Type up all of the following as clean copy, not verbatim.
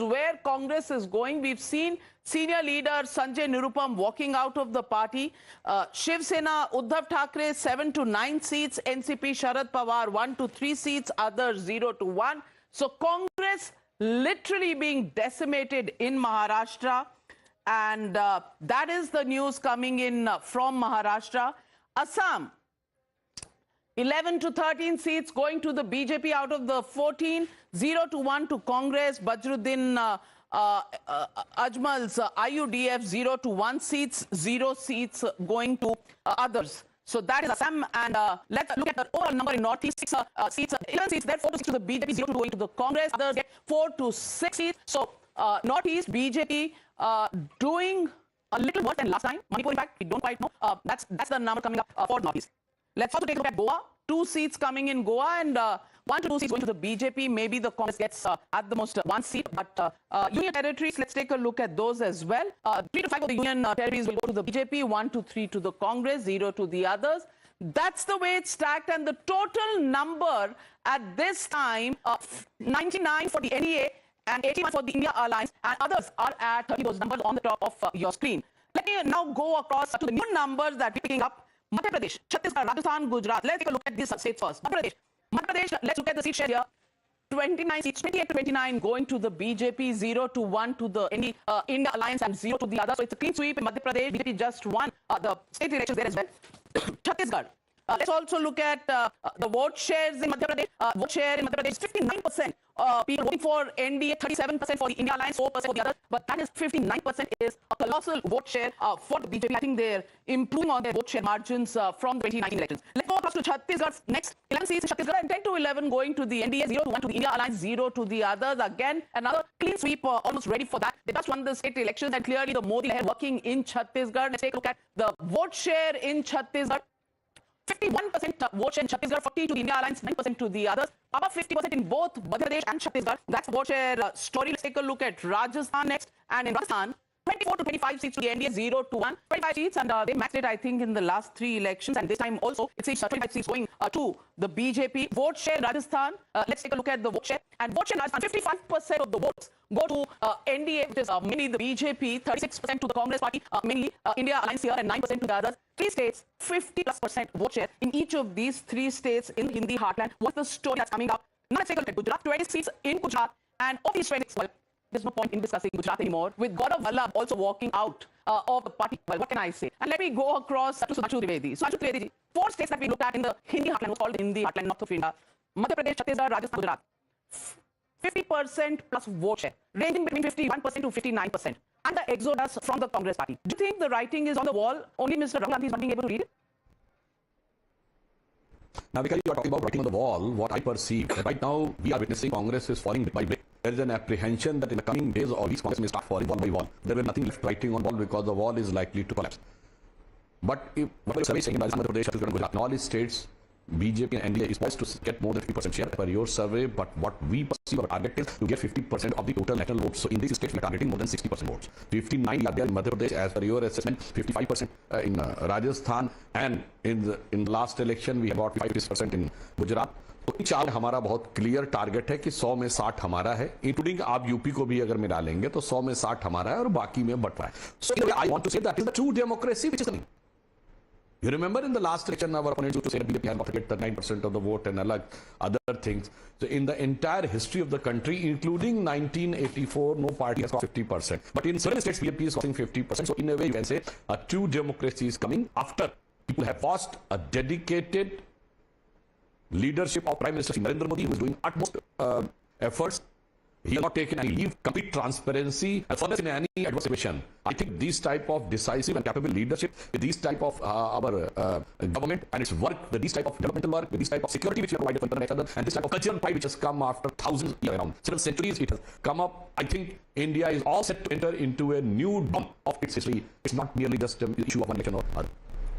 where Congress is going. We've seen senior leader Sanjay Nirupam walking out of the party. Shiv Sena, Uddhav Thackeray 7 to 9 seats, NCP Sharad Pawar 1 to 3 seats, others 0 to 1. So Congress literally being decimated in Maharashtra, and that is the news coming in from Maharashtra. Assam, 11 to 13 seats going to the BJP out of the 14, 0 to 1 to Congress. Bajruddin Ajmal's IUDF 0 to 1 seats, 0 seats going to others. So that is Assam, and let's look at the overall number in Northeast. 6 seats, 11 seats there, 4 to 6 to the BJP, 0 to going to the Congress. Others get 4 to 6 seats. So Northeast BJP doing a little worse than last time. Manipur, in fact, we don't quite know. That's the number coming up for Northeast. Let's also take a look at Goa. 2 seats coming in Goa, and 1 to 2 seats going to the BJP. Maybe the Congress gets at the most 1 seat. But union territories, let's take a look at those as well. 3 to 5 of the union territories will go to the BJP, 1 to 3 to the Congress, 0 to the others. That's the way it's stacked, and the total number at this time, 99 for the NEA and 81 for the India Alliance, and others are at 30. Those numbers on the top of your screen. Let me now go across to the new numbers that we're picking up. Madhya Pradesh, Chhattisgarh, Rajasthan, Gujarat. Let's take a look at these states first. Madhya Pradesh, let's look at the seat share here. 29 seats, 28 to 29 going to the BJP, 0 to 1 to the India Alliance, and 0 to the others. So it's a clean sweep in Madhya Pradesh. BJP just won the state elections there as well. Chhattisgarh. Let's also look at the vote shares in Madhya Pradesh. Vote share in Madhya Pradesh is 59%. People voting for NDA, 37% for the India Alliance, 4% for the others. But that is 59% is a colossal vote share for the BJP. I think they're improving on their vote share margins from 2019 elections. Let's go across to Chhattisgarh next. 11 seats in Chhattisgarh and 10 to 11 going to the NDA, 0 to 1 to the India Alliance, 0 to the others. Again, another clean sweep, almost ready for that. They just won the state elections, and clearly the Modi leher working in Chhattisgarh. Let's take a look at the vote share in Chhattisgarh. 51% vote share in Chhattisgarh, 40 to the India Alliance, 9% to the others. About 50% in both Madhya Pradesh and Chhattisgarh. That's the vote share story. Let's take a look at Rajasthan next. And in Rajasthan, 24 to 25 seats to the NDA, 0 to 1. 25 seats, and they maxed it, I think, in the last 3 elections. And this time also, it seems 25 seats going to the BJP. Vote share Rajasthan. Let's take a look at the vote share. And vote share Rajasthan, 55% of the votes go to NDA, which is mainly the BJP, 36% to the Congress party, mainly India Alliance here, and 9% to the others. 3 states, 50+% vote share in each of these 3 states in Hindi heartland. What's the story that's coming up? Now let's take a look at Gujarat. 20 seats in Gujarat, and of these 26, well, there's no point in discussing Gujarat anymore, with Gaurav Vallabh also walking out of the party. Well, what can I say? And let me go across to Sudhanshu Trivedi. Sudhanshu Trivedi, 4 states that we looked at in the Hindi heartland, what's called the Hindi heartland, north of India. Madhya Pradesh, Chhattisgarh, Rajasthan, Gujarat. 50% plus vote share, ranging between 51% to 59%. And the exodus from the Congress party. Do you think the writing is on the wall? Only Mr. Rahul Gandhi is not being able to read it? Now, because you are talking about writing on the wall, what I perceive, right now we are witnessing Congress is falling bit by bit. There is an apprehension that in the coming days or weeks, Congress may start falling wall by wall. There will be nothing left writing on wall because the wall is likely to collapse. But if what you are saying in Rajasthan, Madhya Pradesh, Chhattisgarh, Gujarat, in all these states, BJP and NDA is supposed to get more than 50% share per your survey, but what we perceive our target is to get 50% of the total national votes. So in these states, we are targeting more than 60% votes. 59 are there in Madhya Pradesh as per your assessment, 55% in Rajasthan, and in the last election, we have about 5% in Gujarat. तो चार हमारा बहुत clear target है कि 100 में 60 हमारा है, including आप यूपी को भी अगर मिला लेंगे तो 100 में 60 हमारा है और बाकी में बट रहा है. So I want to say that is the true democracy which is coming. You remember in the last election, our opponents used to say that BJP had got to get 9% of the vote and other things. So in the entire history of the country, including 1984, no party has got 50%. But in certain states, BJP is crossing 50%. So in a way, you can say a true democracy is coming after people have lost a dedicated leadership of Prime Minister Narendra Modi, who is doing utmost efforts. He has not taken any leave, complete transparency, and further in any adverse situation. I think this type of decisive and capable leadership, with this type of our government and its work, with this type of developmental work, with this type of security which we have provided for each other, and this type of cultural pride which has come after thousands, around several centuries, it has come up. I think India is all set to enter into a new dawn of its history. It's not merely just an issue of one election or other.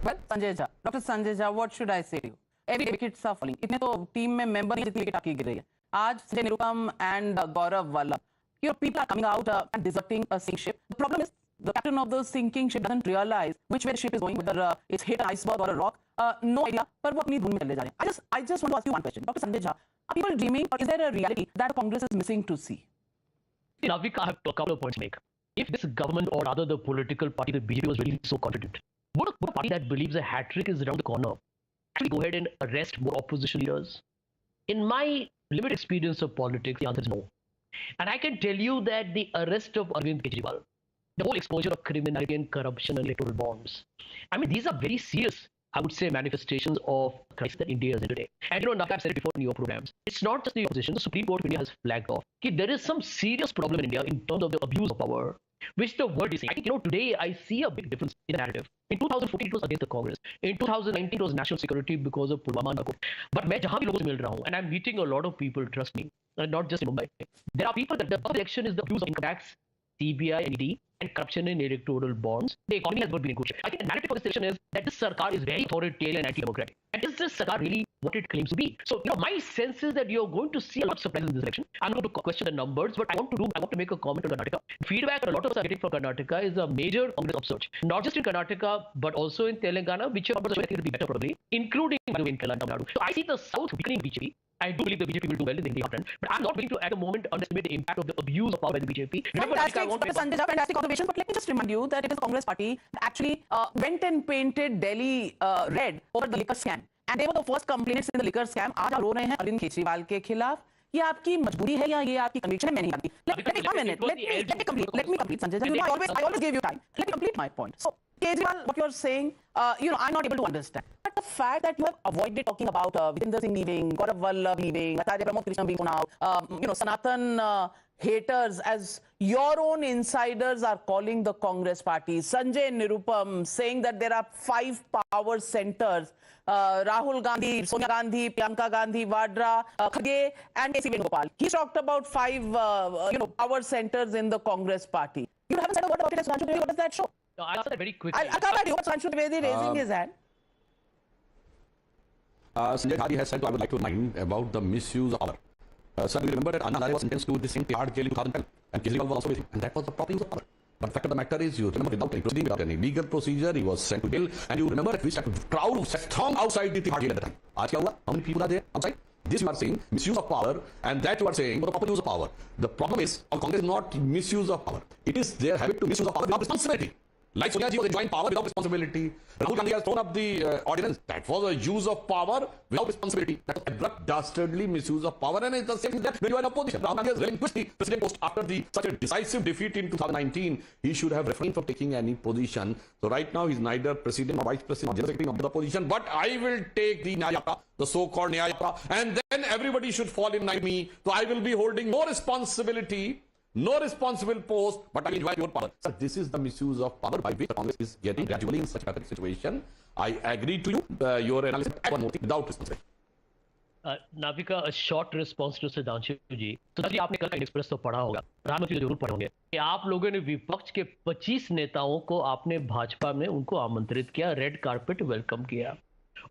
Well, Sanjay Jha, Dr. Sanjay Jha, what should I say to you? Every day wickets are falling. इतने तो team में member नहीं जितनी wicket आपकी गिर रही है. आज Sanjay Nirupam and Gaurav Vallabh, your people are coming out and deserting a sinking ship. The problem is the captain of the sinking ship doesn't realize which way the ship is going, whether it's hit an iceberg or a rock. No idea. पर वो अपनी धुन में चले जा रहे हैं. I just want to ask you one question, Dr. Sanjay Jha. Are people dreaming, or is there a reality that Congress is missing to see? Navik, I have a couple of points to make. If this government, or rather the political party, the BJP, was really so confident, would a party that believes a hat-trick is around the corner actually go ahead and arrest more opposition leaders? In my limited experience of politics, the answer is no. And I can tell you that the arrest of Arvind Kejriwal, the whole exposure of criminality and corruption and electoral bonds, I mean, these are very serious, I would say, manifestations of crisis that India is in today. And I've said it before in your programs, it's not just the opposition. The Supreme Court of India has flagged off that there is some serious problem in India in terms of the abuse of power, which the world is seeing. I think, today I see a big difference in the narrative. In 2014 it was against the Congress. In 2019 it was national security because of Pulwama. But मैं जहाँ भी लोगों से मिल रहा हूँ, and I'm meeting a lot of people, trust me, and not just in Mumbai. There are people that the election is the abuse of income tax, CBI and ED, and corruption in electoral bonds. The economy has not been in good shape. I think the narrative of this election is that this Sarkar is very authoritarian and anti-democratic. And is this Sarkar really what it claims to be? So, my sense is that you're going to see a lot of surprises in this election. I'm going to question the numbers, but I want to make a comment on Karnataka. Feedback that a lot of us are getting from Karnataka is a major Congress upsurge. Not just in Karnataka, but also in Telangana, which numbers are going to be better probably, including, by the way, in Kerala and Tamil Nadu. So I see the South weakening BJP. I do believe the BJP will do well in the heartland, but I'm not willing to at the moment underestimate the impact of the abuse of power by the BJP. Fantastic observation, but let me just remind you that it is the Congress party that actually went and painted Delhi red over the liquor scam. And they were the first complainants in the liquor scam. आज आप रो रहे हैं अरविंद केजरीवाल के खिलाफ. ये आपकी मजबूरी है या ये आपकी कन्विक्शन है? मैं नहीं जानती. Let me complete, Sanjay. I always give you time. Let me complete my point. So, Kejriwal, what you're saying, I'm not able to understand. But the fact that you have avoided talking about Vitinder Singh leaving, Gaurav Vallabh leaving, Acharya Pramod Krishna being thrown out, Sanatan haters, as your own insiders are calling the Congress party, Sanjay Nirupam saying that there are 5 power centers, Rahul Gandhi, Sonia Gandhi, Priyanka Gandhi, Vadra, Khage, and A.C. Venugopal. He talked about 5 power centers in the Congress party. You haven't said a word about it. Sudhanshu Trivedi, what does that show? No, I'll answer that very quickly. I'll come back to you. Sudhanshu Trivedi raising his hand. Sanjay Dhari has said, I would like to remind about the misuse of power. Sir, we remember that Anna Hazare was sentenced to the same Tihar jail in 2010, and Kejriwal was also facing, and that was the proper use of power. But the fact of the matter is, you remember, without any legal procedure, he was sent to jail, and you remember that we had a crowd thronged outside the Tihar jail at the time. Aaj kya hua? How many people are there outside? This you are saying misuse of power, and that you are saying the proper use of power. The problem is, Congress is not misuse of power. It is their habit to misuse of power without responsibility. Like Sonia Ji was enjoying power without responsibility. Rahul Gandhi has thrown up the ordinance. That was a use of power without responsibility. That was abrupt, dastardly misuse of power, and it's the same thing that when you are in opposition. Rahul Gandhi has relinquished the president post after such a decisive defeat in 2019. He should have refrained from taking any position. So right now he's neither president or vice president or general secretary of the opposition. But I will take the Nya Yatra, the so-called Nya Yatra, and then everybody should fall in line with me. So I will be holding no responsibility, no responsible post, but I enjoy your power. Sir, this is the misuse of power by which the Congress is getting gradually in such a pathetic situation. I agree to you, your analysis, one more thing, without responsibility. Navika, a short response to Sudhanshu ji. Sudhanshu जी, आपने कल का express तो पढ़ा होगा, प्रधानमंत्री जरूर पढ़े होंगे कि आप लोगों ने विपक्ष के 25 नेताओं को आपने भाजपा में उनको आमंत्रित किया, रेड कारपेट वेलकम किया,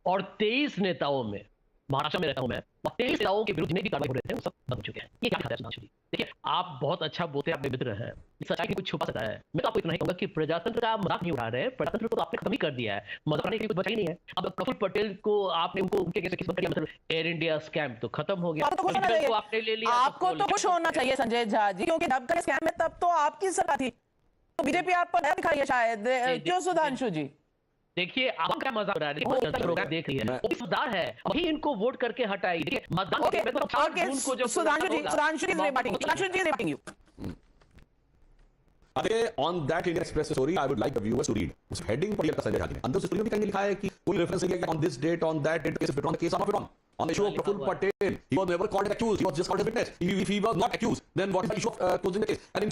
और 23 नेताओं में, महाराष्ट्र में रहता हूं मैं, 23 नेताओं के विरुद्ध जितने भी कार्रवाई हो रहे थे वो सब बंद हो चुके हैं. ये क्या दिखाता है सुधांशु जी? देखिए, आप बहुत अच्छा बोलते हैं, आप मित्र हैं, सच्चाई की कुछ छुपा सकता है. मैं तो आपको इतना ही कहूंगा कि प्रजातंत्र का मजाक नहीं उड़ा रहे हैं. प्रजातंत्र को तो आपने खत्म ही कर दिया है, मजाक करने के लिए कुछ बचा ही नहीं है. अब प्रफुल्ल पटेल को आपने उनके कैसे किस्मत किया, मतलब एयर इंडिया स्कैम तो खत्म हो गया. आपने ले लिया, आपको तो खुश होना चाहिए संजय झा जी, क्योंकि जब का स्कैम है तब तो आपकी सरकार थी, तो बीजेपी आप पर दिखा रही है शायद. क्यों सुधांशु जी? देखिए, आप क्या मजाक उड़ा रहे हैं, जनता प्रोग्राम देख रही है, वो समझदार है, अभी इनको वोट करके हटाई. देखिए, मतदान को जो सुधांशु जी is debating you. On that Indian Express story, I would like the viewers to read. उस heading पर लिखा संजय झा ने, अंदर उस स्टोरी में कहीं लिखा है कि कोई रेफरेंस नहीं है on this date, on that date, case withdrawn, the case are not withdrawn. On the issue of Praful Patel, he was never called as accused, he was just called as witness. If he was not accused, then what is the issue of closing the case? And in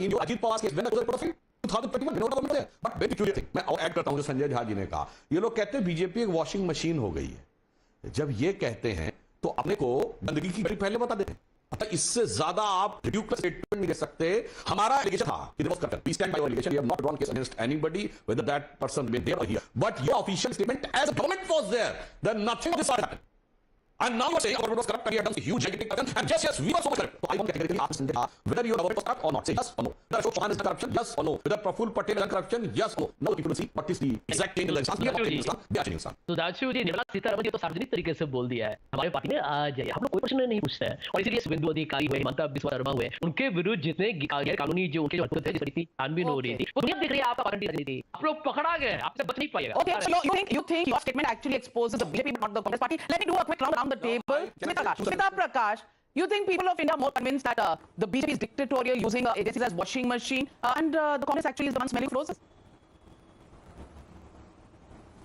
in your Ajit Pawar's case, when the report of 2021, no government there. But very peculiar thing, मैं और add करता हूं जो संजय झा जी ने कहा. ये लोग कहते हैं बीजेपी एक वॉशिंग मशीन हो गई है. जब ये कहते हैं तो अपने को गंदगी की बड़ी पहले बता देते हैं. अतः इससे ज्यादा आप रिड्यूस स्टेटमेंट नहीं दे सकते. हमारा एलिगेशन था कि there was corruption. We stand by our allegation. We have not drawn case against anybody whether that person been there और here. But your official statement as government was there, then nothing of this happened. And now you are saying our government was corrupt and we have done huge gigantic corruption. And yes, we were so much corrupt. So I want to categorically ask Mr. Sinha whether your government was corrupt or not. Say yes or no. Whether Ashok Chauhan is corruption, yes or no. Whether Praful Patel is corruption, yes or no. Now the people will see what is the exact change in the stance. They are changing stance. Sudhanshu ji, Nirmala Sitharaman ji तो सार्वजनिक तरीके से बोल दिया है हमारे party में आ जाइए, हम लोग कोई प्रश्न नहीं पूछते हैं। और इसीलिए शुभेंदु अधिकारी हुए, हिमंता बिस्वा शर्मा हुए, उनके विरुद्ध जितने गैर कानूनी जो उनके जो हरकतें थे, जिस तरीके की छानबीन हो रही थी, वो दुनिया देख रही है आपका पार्टी राजनीति। आप लोग पकड़ा गए, आपसे बच नहीं पाएगा। Okay, so you think your statement actually exposes the BJP, not the Congress party? Let me do a quick round around the table. Smita Prakash, you think people of India are more convinced that the BJP is dictatorial, using agencies as washing machine, and the Congress actually is the one smelling roses?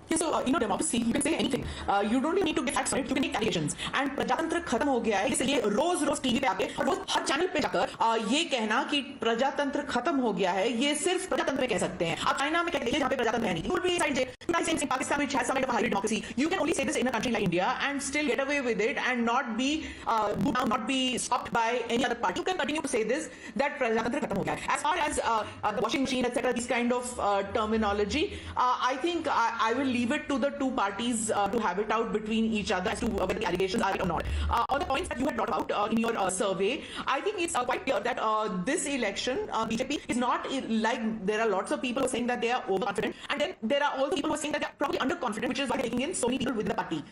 Yeah, so democracy, you can say anything. You don't even need to get facts on it. You can make allegations. And प्रजातंत्र खत्म हो गया है, इसलिए रोज TV पे आके और रोज हर channel पे जाकर ये कहना कि प्रजातंत्र खत्म हो गया है, ये सिर्फ प्रजातंत्र में कह सकते हैं। आप चाइना में कह देखिए जहाँ पे प्रजातंत्र है नहीं। You would be saying Pakistan which has some kind of a hybrid democracy. You can only say this in a country like India and still get away with it and not be stopped by any other party. You can continue to say this that प्रजातंत्र खत्म हो गया है. As far as the washing machine, etc., these kind of terminology, I think I will leave it to the two parties to have it out between each other as to whether the allegations are right or not. On the points that you had brought about in your survey, I think it's quite clear that this election, BJP is not like there are lots of people who are saying that they are overconfident, and then there are also people who are saying that they are probably underconfident, which is why they're taking in so many people within the party.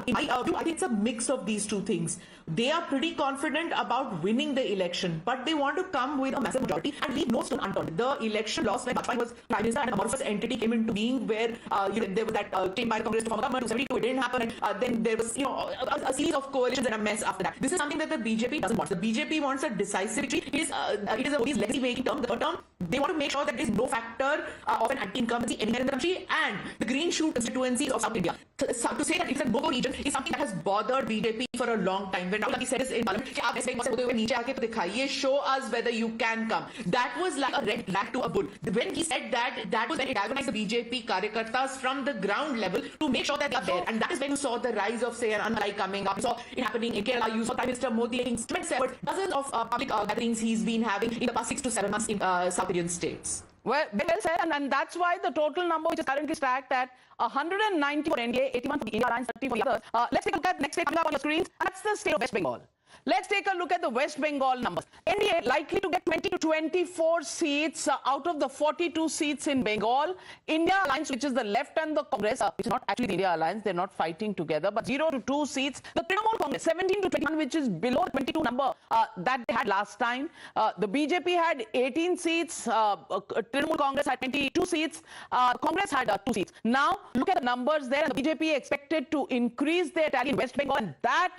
In my view, I think it's a mix of these two things. They are pretty confident about winning the election, but they want to come with a massive majority and leave no stone unturned. The election lost when Bajpayee was prime minister and an amorphous entity came into being where there was that came by Congress to form a government, 272, it didn't happen, and then there was a series of coalitions and a mess after that. This is something that the BJP doesn't want. The BJP wants a decisive victory. It is a legacy making term. The third term, they want to make sure that there is no factor of an anti-incumbency anywhere in the country, and the green shoot constituencies of South India. To say that it's a no-go region is something that has bothered BJP for a long time. When Rahul Gandhi said this in Parliament, "Aap ऐसे वहाँ से होते हुए नीचे आके तो दिखाइए, show us whether you can come." That was like a red flag to a bull. When he said that, that was when it galvanized the BJP karyakartas from the ground level to make sure that they are there. And that is when you saw the rise of, say, an Anmalai coming up. You saw it happening in Kerala. You saw Prime Minister Modi taking tremendous effort. Dozens of public gatherings he's been having in the past 6 to 7 months in South Indian states. Well said, and that's why the total number, which is currently stacked at 190 for NDA, 81 for the India Alliance, 30 for the others. Let's take a look at next state coming up on your screens. That's the state of West Bengal. Let's take a look at the West Bengal numbers. NDA likely to get 20 to 24 seats out of the 42 seats in Bengal. India Alliance, which is the left, and the Congress, which is not actually the India Alliance, they're not fighting together, but 0 to 2 seats. The Trinamool Congress, 17 to 21, which is below the 22 number that they had last time. The BJP had 18 seats. Trinamool Congress had 22 seats. Congress had 2 seats. Now, look at the numbers there. And the BJP expected to increase their tally in West Bengal, and that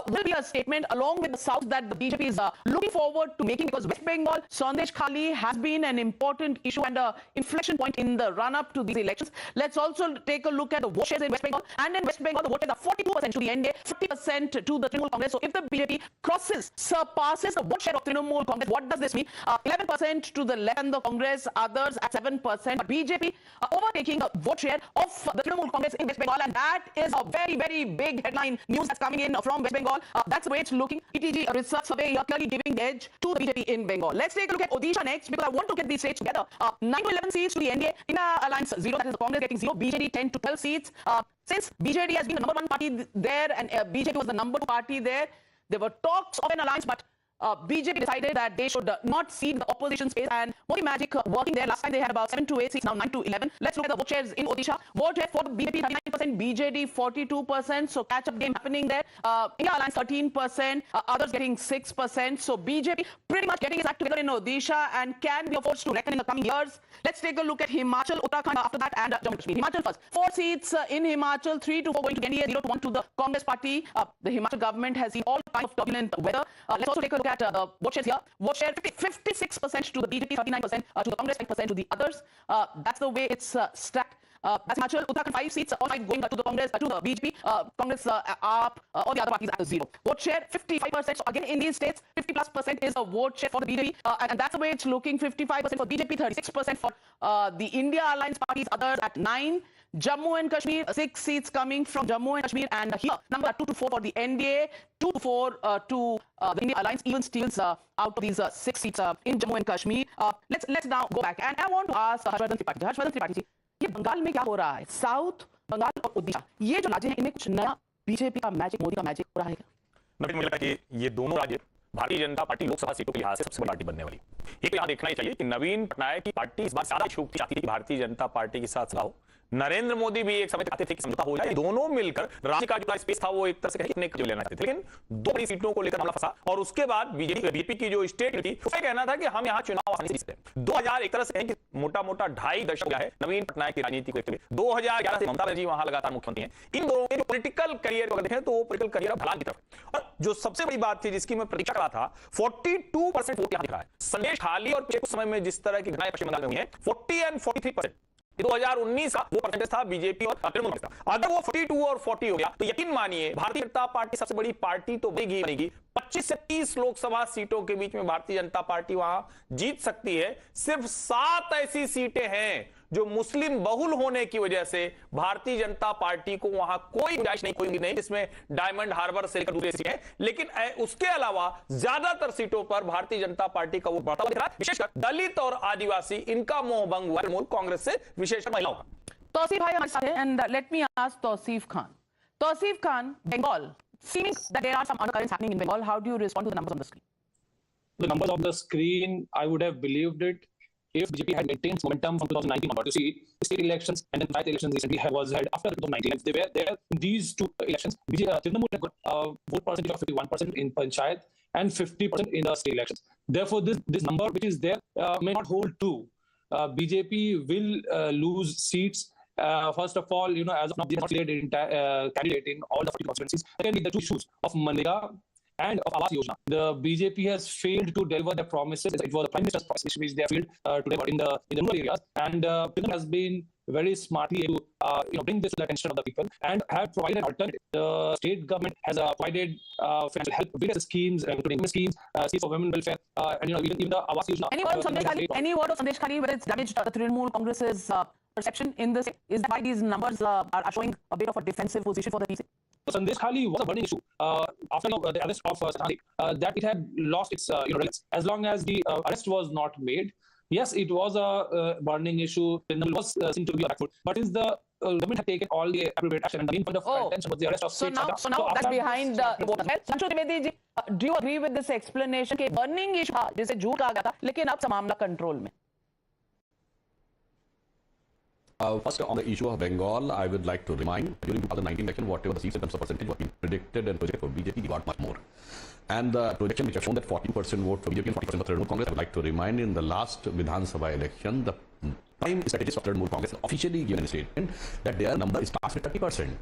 will be a statement along with the South that the BJP is looking forward to making, because West Bengal, Sandesh Khali has been an important issue and an inflection point in the run-up to these elections. Let's also take a look at the vote shares in West Bengal. And in West Bengal, the vote shares are 42% to the NDA, 50% to the Trinamool Congress. So if the BJP surpasses the vote share of Trinamool Congress, what does this mean? 11% to the left and the Congress, others at 7%. But BJP overtaking the vote share of the Trinamool Congress in West Bengal, and that is a very, very big headline news that's coming in from West Bengal. That's the way it's looking. ETG Research Survey here clearly giving the edge to the BJP in Bengal. Let's take a look at Odisha next, because I want to get these states together. 9 to 11 seats to the NDA. India Alliance 0, that is the Congress getting 0. BJD 10 to 12 seats. Since BJD has been the number 1 party there and BJP was the number 2 party there were talks of an alliance, but BJP decided that they should not cede the opposition space, and Modi Magic working there. Last time they had about 7 to 8 seats, now 9 to 11. Let's look at the vote shares in Odisha. Vote share for the BJP 39%, BJD 42%. So catch-up game happening there. India Alliance 13%, others getting 6%. So BJP pretty much getting its act together in Odisha and can be a force to reckon in the coming years. Let's take a look at Himachal, Uttarakhand after that, and Jammu Kashmir. Himachal first. 4 seats in Himachal, 3 to 4 going to NDA, 0 to 1 to the Congress party. The Himachal government has seen all kinds of turbulent weather. Let's also take a look at the vote shares here. Vote share 56% to the BJP, 39% to the Congress, 5% to the others. That's the way it's stacked. That's Himachal. Uttarakhand 5 seats, all 5 going to the Congress, to the BJP, Congress, AAP, all the other parties at 0. Vote share 55%. So again, in these states, 50+% is a vote share for the BJP, and that's the way it's looking. 55% for BJP, 36% for the India Alliance parties, others at 9. Jammu and Kashmir, 6 seats coming from Jammu and Kashmir, and here number 2 to 4 for the NDA, 2 to 4 to the India Alliance. Even Stevens out of these 6 seats in Jammu and Kashmir. Let's now go back, and I want to ask Harshvardhan Tripathi ji, ये बंगाल में क्या हो रहा है? South Bengal और ओडिशा, ये जो राज्य हैं, इनमें कुछ नया बीजेपी का मैजिक, मोदी का मैजिक हो रहा है क्या? नवीन, मुझे लगता है कि ये दोनों राज्य भारतीय जनता पार्टी लोकसभा सीटों के लिहाज से सबसे बड़ी पार्टी बनने वाली। एक तो यहां देखना ही चाहिए कि नवीन पटनायक की पार्टी इस बार ज्यादा इच्छुक चाहती थी कि भारतीय जनता पार्टी के साथ हो। नरेंद्र मोदी भी एक समय चाहते थे कि समझौता हो जाए, दोनों मिलकर राज्य का जो स्पेस था वो एक तरह से कहीं अपने लेना चाहते थे, लेकिन दो बड़ी सीटों को लेकर मामला फंसा और उसके बाद बीजेपी की जो स्टेट थी उसका कहना था कि हम यहाँ चुनाव आसानी से जीतते हैं। 2000 एक तरह से कहें कि मोटा-मोटा 2.5 दशक हो गया है नवीन पटनायक की राजनीति को देखते हुए। 2011 से ममता बनर्जी वहां लगातार मुख्यमंत्री हैं। इन दोनों के जो पॉलिटिकल करियर को देखें तो वो पॉलिटिकल करियर ढलान की तरफ है। और जो सबसे बड़ी बात थी जिसकी मैं प्रतीक्षा कर रहा था, 42% वोट यहां दिख रहा है। संदेश खाली और पिछले कुछ समय में जिस तरह की घटनाएं पश्चिम बंगाल में हुई है, 40 and 43%। 2019 का वो परसेंटेज था बीजेपी और तृणमूल कांग्रेस का। अगर वो 42 और 40 हो गया तो यकीन मानिए भारतीय जनता पार्टी सबसे बड़ी पार्टी तो बनेगी। 25 से 30 लोकसभा सीटों के बीच में भारतीय जनता पार्टी वहां जीत सकती है। सिर्फ 7 ऐसी सीटें हैं जो मुस्लिम बहुल होने की वजह से भारतीय जनता पार्टी को वहां कोई गुंजाइश नहीं, कोई उम्मीद नहीं, जिसमें डायमंड हार्बर से लेकर दूसरी सीटें हैं। लेकिन उसके अलावा ज्यादातर सीटों पर भारतीय जनता पार्टी का वो बढ़ता हुआ दिख रहा है। विशेषकर दलित और आदिवासी, इनका मोह भंग हुआ तृणमूल कांग्रेस से, विशेषकर महिलाओं का। तौसीफ भाई हमारे साथ हैं, and let me ask Tawsif Khan. Tawsif Khan, Bengal, seeing that there are some undercurrents happening in Bengal, how do you respond to the numbers on the screen? The numbers on the screen, I would have believed it if BJP had maintained momentum from 2019 onward. You see, state elections and then panchayat elections recently was held after 2019. And they were there in these two elections. Trinamool had got a vote percentage of 51% in panchayat and 50% in the state elections. Therefore, this number which is there may not hold true. BJP will lose seats. First of all, as of now, they are not cleared candidate in all the 40 constituencies. Secondly, the two issues of Manrega and of Awas Yojana. The BJP has failed to deliver their promises. It was the Prime Minister's promise which they have failed to deliver in the rural areas. And Pindar has been very smartly able to bring this to the attention of the people and have provided an alternative. The state government has provided financial help, various schemes, including schemes for women welfare, and even the Awas Yojana. Any word of Sandesh Khali, whether it's damaged the Trinamool Congress's perception in this? Is that why these numbers are showing a bit of a defensive position for the TC? Sandesh Khali was a burning issue after the arrest of Satanik, that it had lost its relevance. As long as the arrest was not made, yes, it was a burning issue. It was seen to be a back foot. But since the government had taken all the appropriate action and the main point of attention was the arrest of So now that's behind the vote. Sancho Trivedi ji, do you agree with this explanation कि burning issue था जिसे झूठ कहा गया था, लेकिन अब मामला कंट्रोल में? First, on the issue of Bengal, I would like to remind, during 2019 election, whatever the seats in terms of percentage was being predicted and projected for BJP, got much more. And the projection which have shown that 40% vote for BJP and 40% for Trinamool Congress, I would like to remind, in the last Vidhan Sabha election, the prime strategist of Trinamool Congress officially given a statement that their number starts with 30%.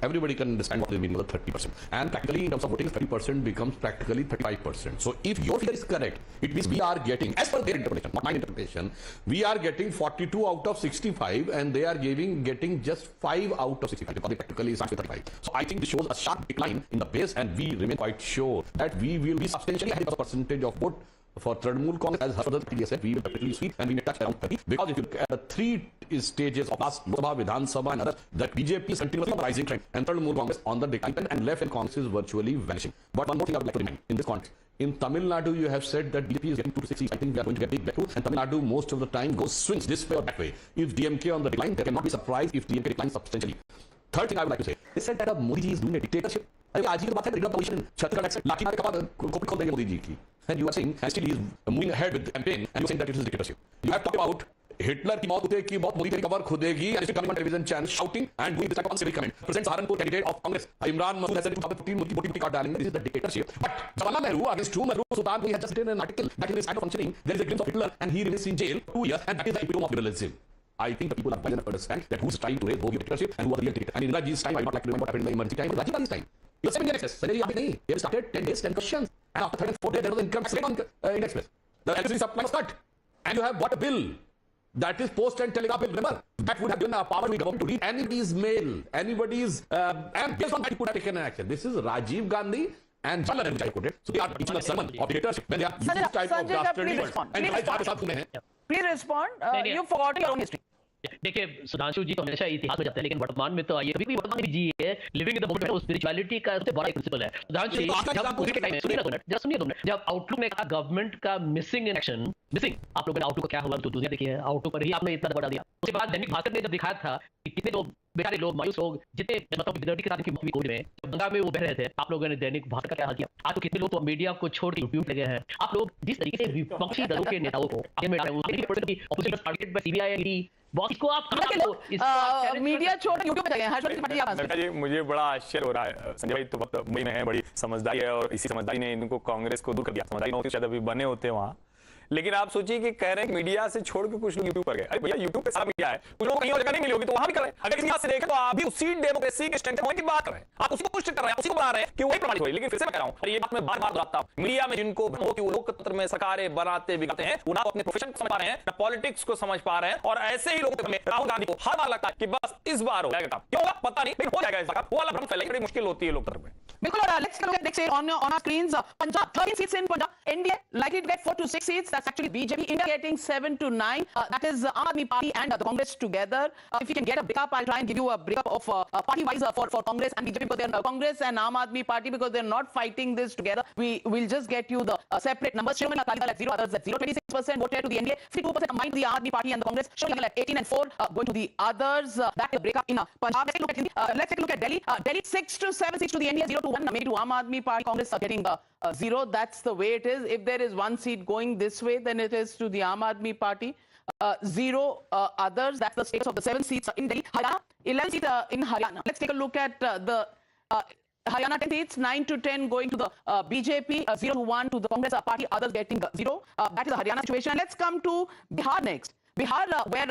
Everybody can understand what the meaning of the 30%. And practically, in terms of voting, 30% becomes practically 35%. So if your figure is correct, it means we are getting, as per their interpretation, not my interpretation, we are getting 42 out of 65 and they are getting just 5 out of 65 because they practically starts with 35. So I think this shows a sharp decline in the base and we remain quite sure that we will be substantially ahead of the percentage of vote for Trinamool Congress. As Harshvardhan said, we will definitely sweep and we may touch around 30, because if you look at the three stages of last Lok Sabha, Vidhan Sabha and others, that BJP is continuously on the rising trend and Trinamool Congress on the decline and left and Congress is virtually vanishing. But one more thing I would like to remind in this context. In Tamil Nadu, you have said that BJP is getting 2 to 6 seats. I think we are going to get big breakthrough, and Tamil Nadu most of the time swings this way or that way. If DMK on the decline, they cannot be surprised if DMK declines substantially. Third thing I would like to say, they said that Modi ji is doing a dictatorship. आज ही की बात है, freedom of position, Chhattisgarh से लाठी मार के कबाड़ खोपड़ी खोल देंगे मोदी जी की. And you are saying, and still he is moving ahead with the campaign, and you are saying that it is a dictatorship. You have talked about Hitler की मौत होते की बहुत मोदी तेरी cover खुदेगी, and still coming on television channel shouting and doing this type of uncivil comment. Present Saharanpur candidate of Congress, Imran Masood has said 2015 Modi काट डालेंगे. This is the dictatorship. But Jawahirlal Nehru against whom Sultan he has just written an article that in his act of functioning there is a glimpse of Hitler and he remains in jail 2 years, and that is the epitome of liberalism. I think the people are wise enough to understand that who's trying to raise bogie dictatorship and who are the real dictators. And in Raji's time, I would not like to remember what happened in the emergency time, but Rajiv Gandhi's time. You're 7 years excess. They started 10 days, 10 questions. And after 3rd and 4th day, there was an income tax rate on Index Press. The electricity supply was cut. And you have bought a bill. That is post and telegraph bill. Remember, that would have given a power to the government to read anybody's mail, anybody's, and based on that, you could have taken an action. This is Rajiv Gandhi and Jawaharlal Nehru, which I quoted. So they are teaching a sermon of dictatorship when they are using this type of dastardly words. Please respond. You forgot your own history. देखिए सुधांशु जी तो हमेशा इतिहास में जाते हैं, लेकिन वर्तमान में तो आइए कभी वर्तमान में जी है, living in the moment, spirituality का सबसे बड़ा प्रिंसिपल है. सुधांशु जी जब उसी के टाइम में सुनिए 2 मिनट, जब आउटलुक में कहा गवर्नमेंट का मिसिंग इन एक्शन, मिसिंग, आप लोगों ने आउटलुक का क्या हुआ तो दुनिया देखी है, आउटलुक पर ही आपने इतना दबा दिया. उसके बाद दैनिक भास्कर ने जब दिखाया था कि कितने जो बेचारे लोग, मायूस लोग, जितने मतलब विद्यार्थी के साथ इनकी मौत हुई में, जब गंगा में वो बह रहे थे, आप लोगों ने दैनिक भास्कर का क्या हाल किया? आज तो कितने लोग तो मीडिया को छोड़ के यूट्यूब लगे हैं। आप लोग जिस तरीके से विपक्षी दलों के नेताओं को आगे में डाले, opposition target by CBI, ED, बहुत इसको आप मीडिया छोड़ के यूट्यूब पे गए हैं। नड्डा जी, मुझे बड़ा आश्चर्य हो रहा है। संजय भाई तो वक्त मुंबई में है, बड़ी समझदारी है और इसी समझदारी ने इनको कांग्रेस को दूर कर दिया। समझदारी होती शायद अभी बने होते वहां, लेकिन आप सोचिए कि कह रहे हैं कि मीडिया से छोड़ के कुछ लोग यूट्यूब पर गए। अरे भैया, यूट्यूब पे सारा मीडिया है, कुछ लोग कहीं और जगह नहीं मिली होगी तो वहां भी कर रहे हैं। अगर किसी हाथ से देखें तो आप भी उसी डेमोक्रेसी के स्ट्रेंथ होने की बात कर रहे हैं, आप उसी को पुष्ट कर रहे हैं, उसी को बना रहे हैं कि वही प्रमाणित हो। लेकिन फिर से मैं कह रहा हूं, और ये बात मैं बार बार दोहराता हूं, मीडिया में जिनको हो कि वो लोकतंत्र में सरकारें बनाते बिगाड़ते हैं, वो ना अपने प्रोफेशन को समझ पा रहे हैं, ना पॉलिटिक्स को समझ पा रहे हैं। और ऐसे ही लोगों में राहुल गांधी को हर बार लगता है कि बस इस बार हो जाएगा काम। क्यों होगा पता नहीं, लेकिन हो जाएगा इस बार। वो वाला भ्रम फैलाएगी, बड़ी मुश्किल होती है लोकतंत्र में। बिल्कुल। और let's look at next on our screens. Punjab 13 seats in Punjab. India likely to get 4 to 6 seats. That's actually BJP. India getting 7 to 9. That is Aam Aadmi Party and the Congress together. If we can get a breakup, I'll try and give you a breakup of party-wise for Congress and BJP, because they're Congress and Aam Aadmi Party, because they're not fighting this together. We'll just get you the separate numbers. Shriman Akali Dal at 0, others at 0. 26% voted to the NDA. 52% combined to the Aam Aadmi Party and the Congress. Shriman at 18 and 4 going to the others. That is a breakup in Punjab. Let's take a look at Delhi. Delhi 6 to 7 seats to the NDA, 0 to 1 maybe to Aam Aadmi Party. Congress are getting 0. That's the way it is. If there is one seat going this way, then it is to the Aam Aadmi Party. 0 others. That's the status of the 7 seats in Delhi. Haryana 11 seats in Haryana. Let's take a look at the Haryana 10 seats, 9 to 10 going to the BJP, 0 to 1 to the Congress party, others getting 0. That is the Haryana situation. Let's come to Bihar next. Bihar, where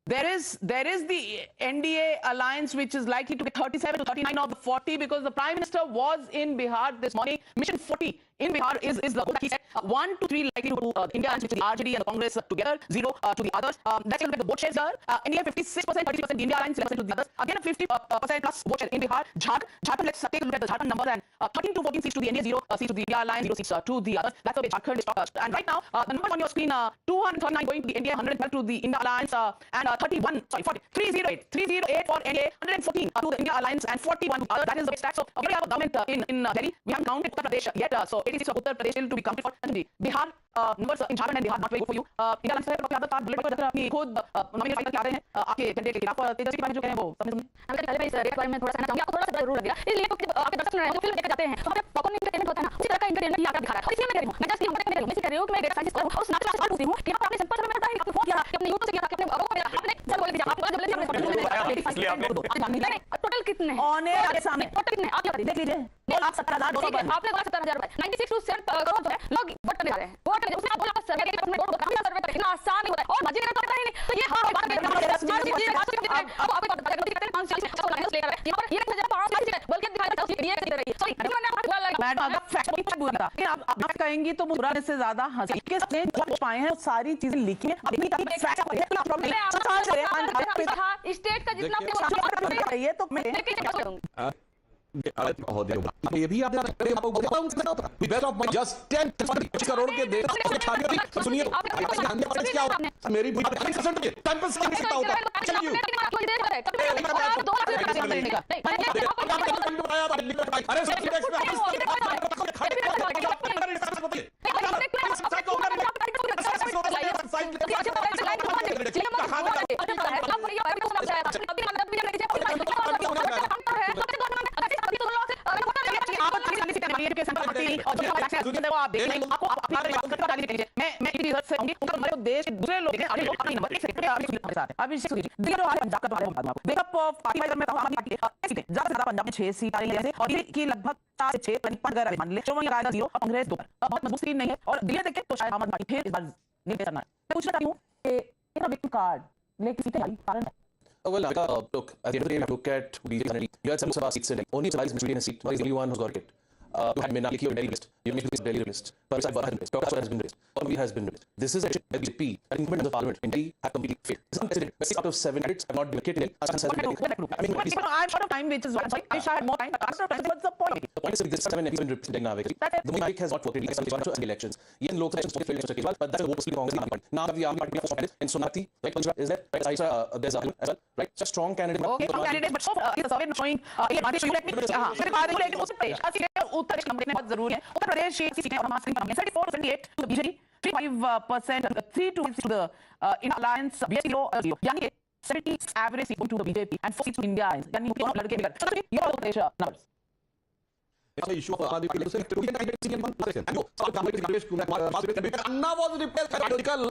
there is the NDA alliance, which is likely to get 37 to 39 of the 40, because the Prime Minister was in Bihar this morning. Mission 40 in Bihar is the goal that he said. 1 to 3 likely to go to India, which is the RJD and the Congress together, 0 to the others. Let's look at the vote shares here. NDA 56%, 33%, the India alliance 11% to the others. Again, a 50% plus vote share in Bihar. Jharkhand, let's take a look at the Jharkhand numbers, and 13 to 14 seats to the NDA, 0 seats to the India alliance, 0 seats to the others. That's the way Jharkhand is talked. And right now, the numbers on your screen, 239 going to the NDA, 112 to the India alliance, and 308 for NDA, 114 to the India alliance, and 41 to others. That is the stats. So we have a government in Delhi. We haven't counted Uttar Pradesh yet. So 86 of Uttar Pradesh still to be counted for. Bihar numbers in Jharkhand and Bihar not very good for you. India alliance है, आप bullet पर जाकर अपनी खुद nominate file करके आ रहे हैं आपके कैंडिडेट के खिलाफ। तेजस्वी प्रसाद जो कह रहे हैं वो समझ पहले मैं इस रेट बारे में थोड़ा सा कहना चाहूंगी। आपको थोड़ा सा जरूर लग गया, इसलिए आपके दर्शक सुन रहे हैं, जो फिल्म देखकर जाते हैं तो हमें पॉपकॉर्न एंटरटेनमेंट होता है ना, उसी तरह का एंटरटेनमेंट ही आपका दिखा रहा है। और इसलिए मैं कह रही हूं, मैं जस्ट ये हमने मैं कह रही हूं कि मैं डेटा साइंस कर रहा हूं, उस नाटक से पूछती हूं कि आपने सिंपल समय में बताया, आपने फोन किया, अपने यूट्यूब से किया, आपने अबो को आपने जब बोल दिया, आपको जब ले टोटल कितने ऑन एयर सामने टोटल कितने आप देख लीजिए। 1,17,200 आपने बोला 17,000 रुपए, 96 टू 7 करोड़ जो है लोग वोट करने जा रहे हैं। वोट करने उसने बोला सर्वे के अपने वोट काफी सर्वे करें, इतना आसान नहीं होता है और मजे का तो नहीं। तो ये हां बात आप कहेंगी तो बुरा से ज्यादा हंसी के साथ जो पाए हैं सारी चीजें लिखी हैं। स्टेट का जितना ये तो ये भी आप जस्ट 10 करोड़ के देश सुनिए क्या होता है मेरी देश के दूसरे लोग पंजाब में 6 सीट आ रही है और की लगभग 4 से 6 मान ले कांग्रेस 2 बहुत मजबूत सीट नहीं है और दिल्ली देखे तो शायद आम आदमी पार्टी फिर इस बार नहीं करना है। मैं पूछना चाहती हूं कि इतना बिग कार्ड लेकिन सीटें आई कारण Well, look, at the end of the day, you have to look at BJP's identity. You had some Lok Sabha seats in only Somali's majority in a seat. Somali is the only one who's got it. You had Menaliki or Delhi list. You made this Delhi list. Parisa has been list. Prakash has been list. Ormbi has been list. This is a BJP. An incumbent in the parliament in Delhi had completely failed. This is unprecedented. 6 out of 7 candidates have not been located in Delhi. I'm short of time, which is why I wish I had more time. What's the point? The point is that this 7 MPs been representing now. The Mike has not worked really in the elections. Yes, in Lok Sabha elections, failed Mr. Kejriwal, but that's a mostly Congress party. Now we are party of candidates in Sonati, right? Punjab is there, right? Aisa, there's a as well, right? Such strong candidate. Okay, strong candidate, but so is the survey showing Uttar Pradesh number बहुत जरूरी है। उत्तर प्रदेश सीटें और महासंग्राम 74% to BJP, 35% 3 to the in alliance BSP 0 यानी 70 average seats to the BJP and 4 seats to India. यानी दोनों लड़के बिगड़. So your numbers. The issue of Anna was replaced by radical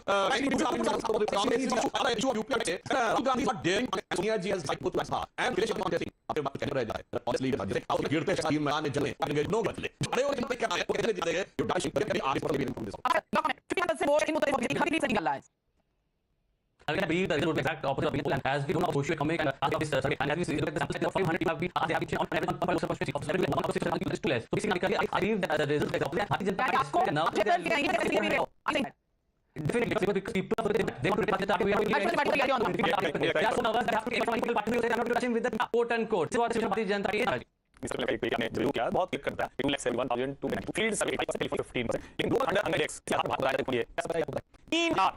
Gandhi not daring Sonia ji has put to power and Krish contesting after बात कहने रह जाए honestly और गिरते टीम में आने चले नो बदले बड़े और क्या है वो कहने देंगे you dash but आगे पर भी नहीं से वोट इन मुद्दे पर खरीद से निकल रहा है. Again, I believe that it would be exact opposite of people, and as we don't know how social economic and this survey, and as we see, look at the sample size of 500 people have been asked, they have been on everyone per Lok Sabha constituency of 7 1 of 6 is too less. So basically, I believe that the result is opposite. Bharatiya Janata Party is split, and now definitely because people are they want to replace the party. We are they are so nervous that have to take political party they are not touching with the quote unquote. So what is Bharatiya Janata Party? इसमें एक page में review किया बहुत click करता है 2,71,000 to field survey 15% लेकिन दो under x क्या बात रहा है ये ऐसा बताइए 3 लाख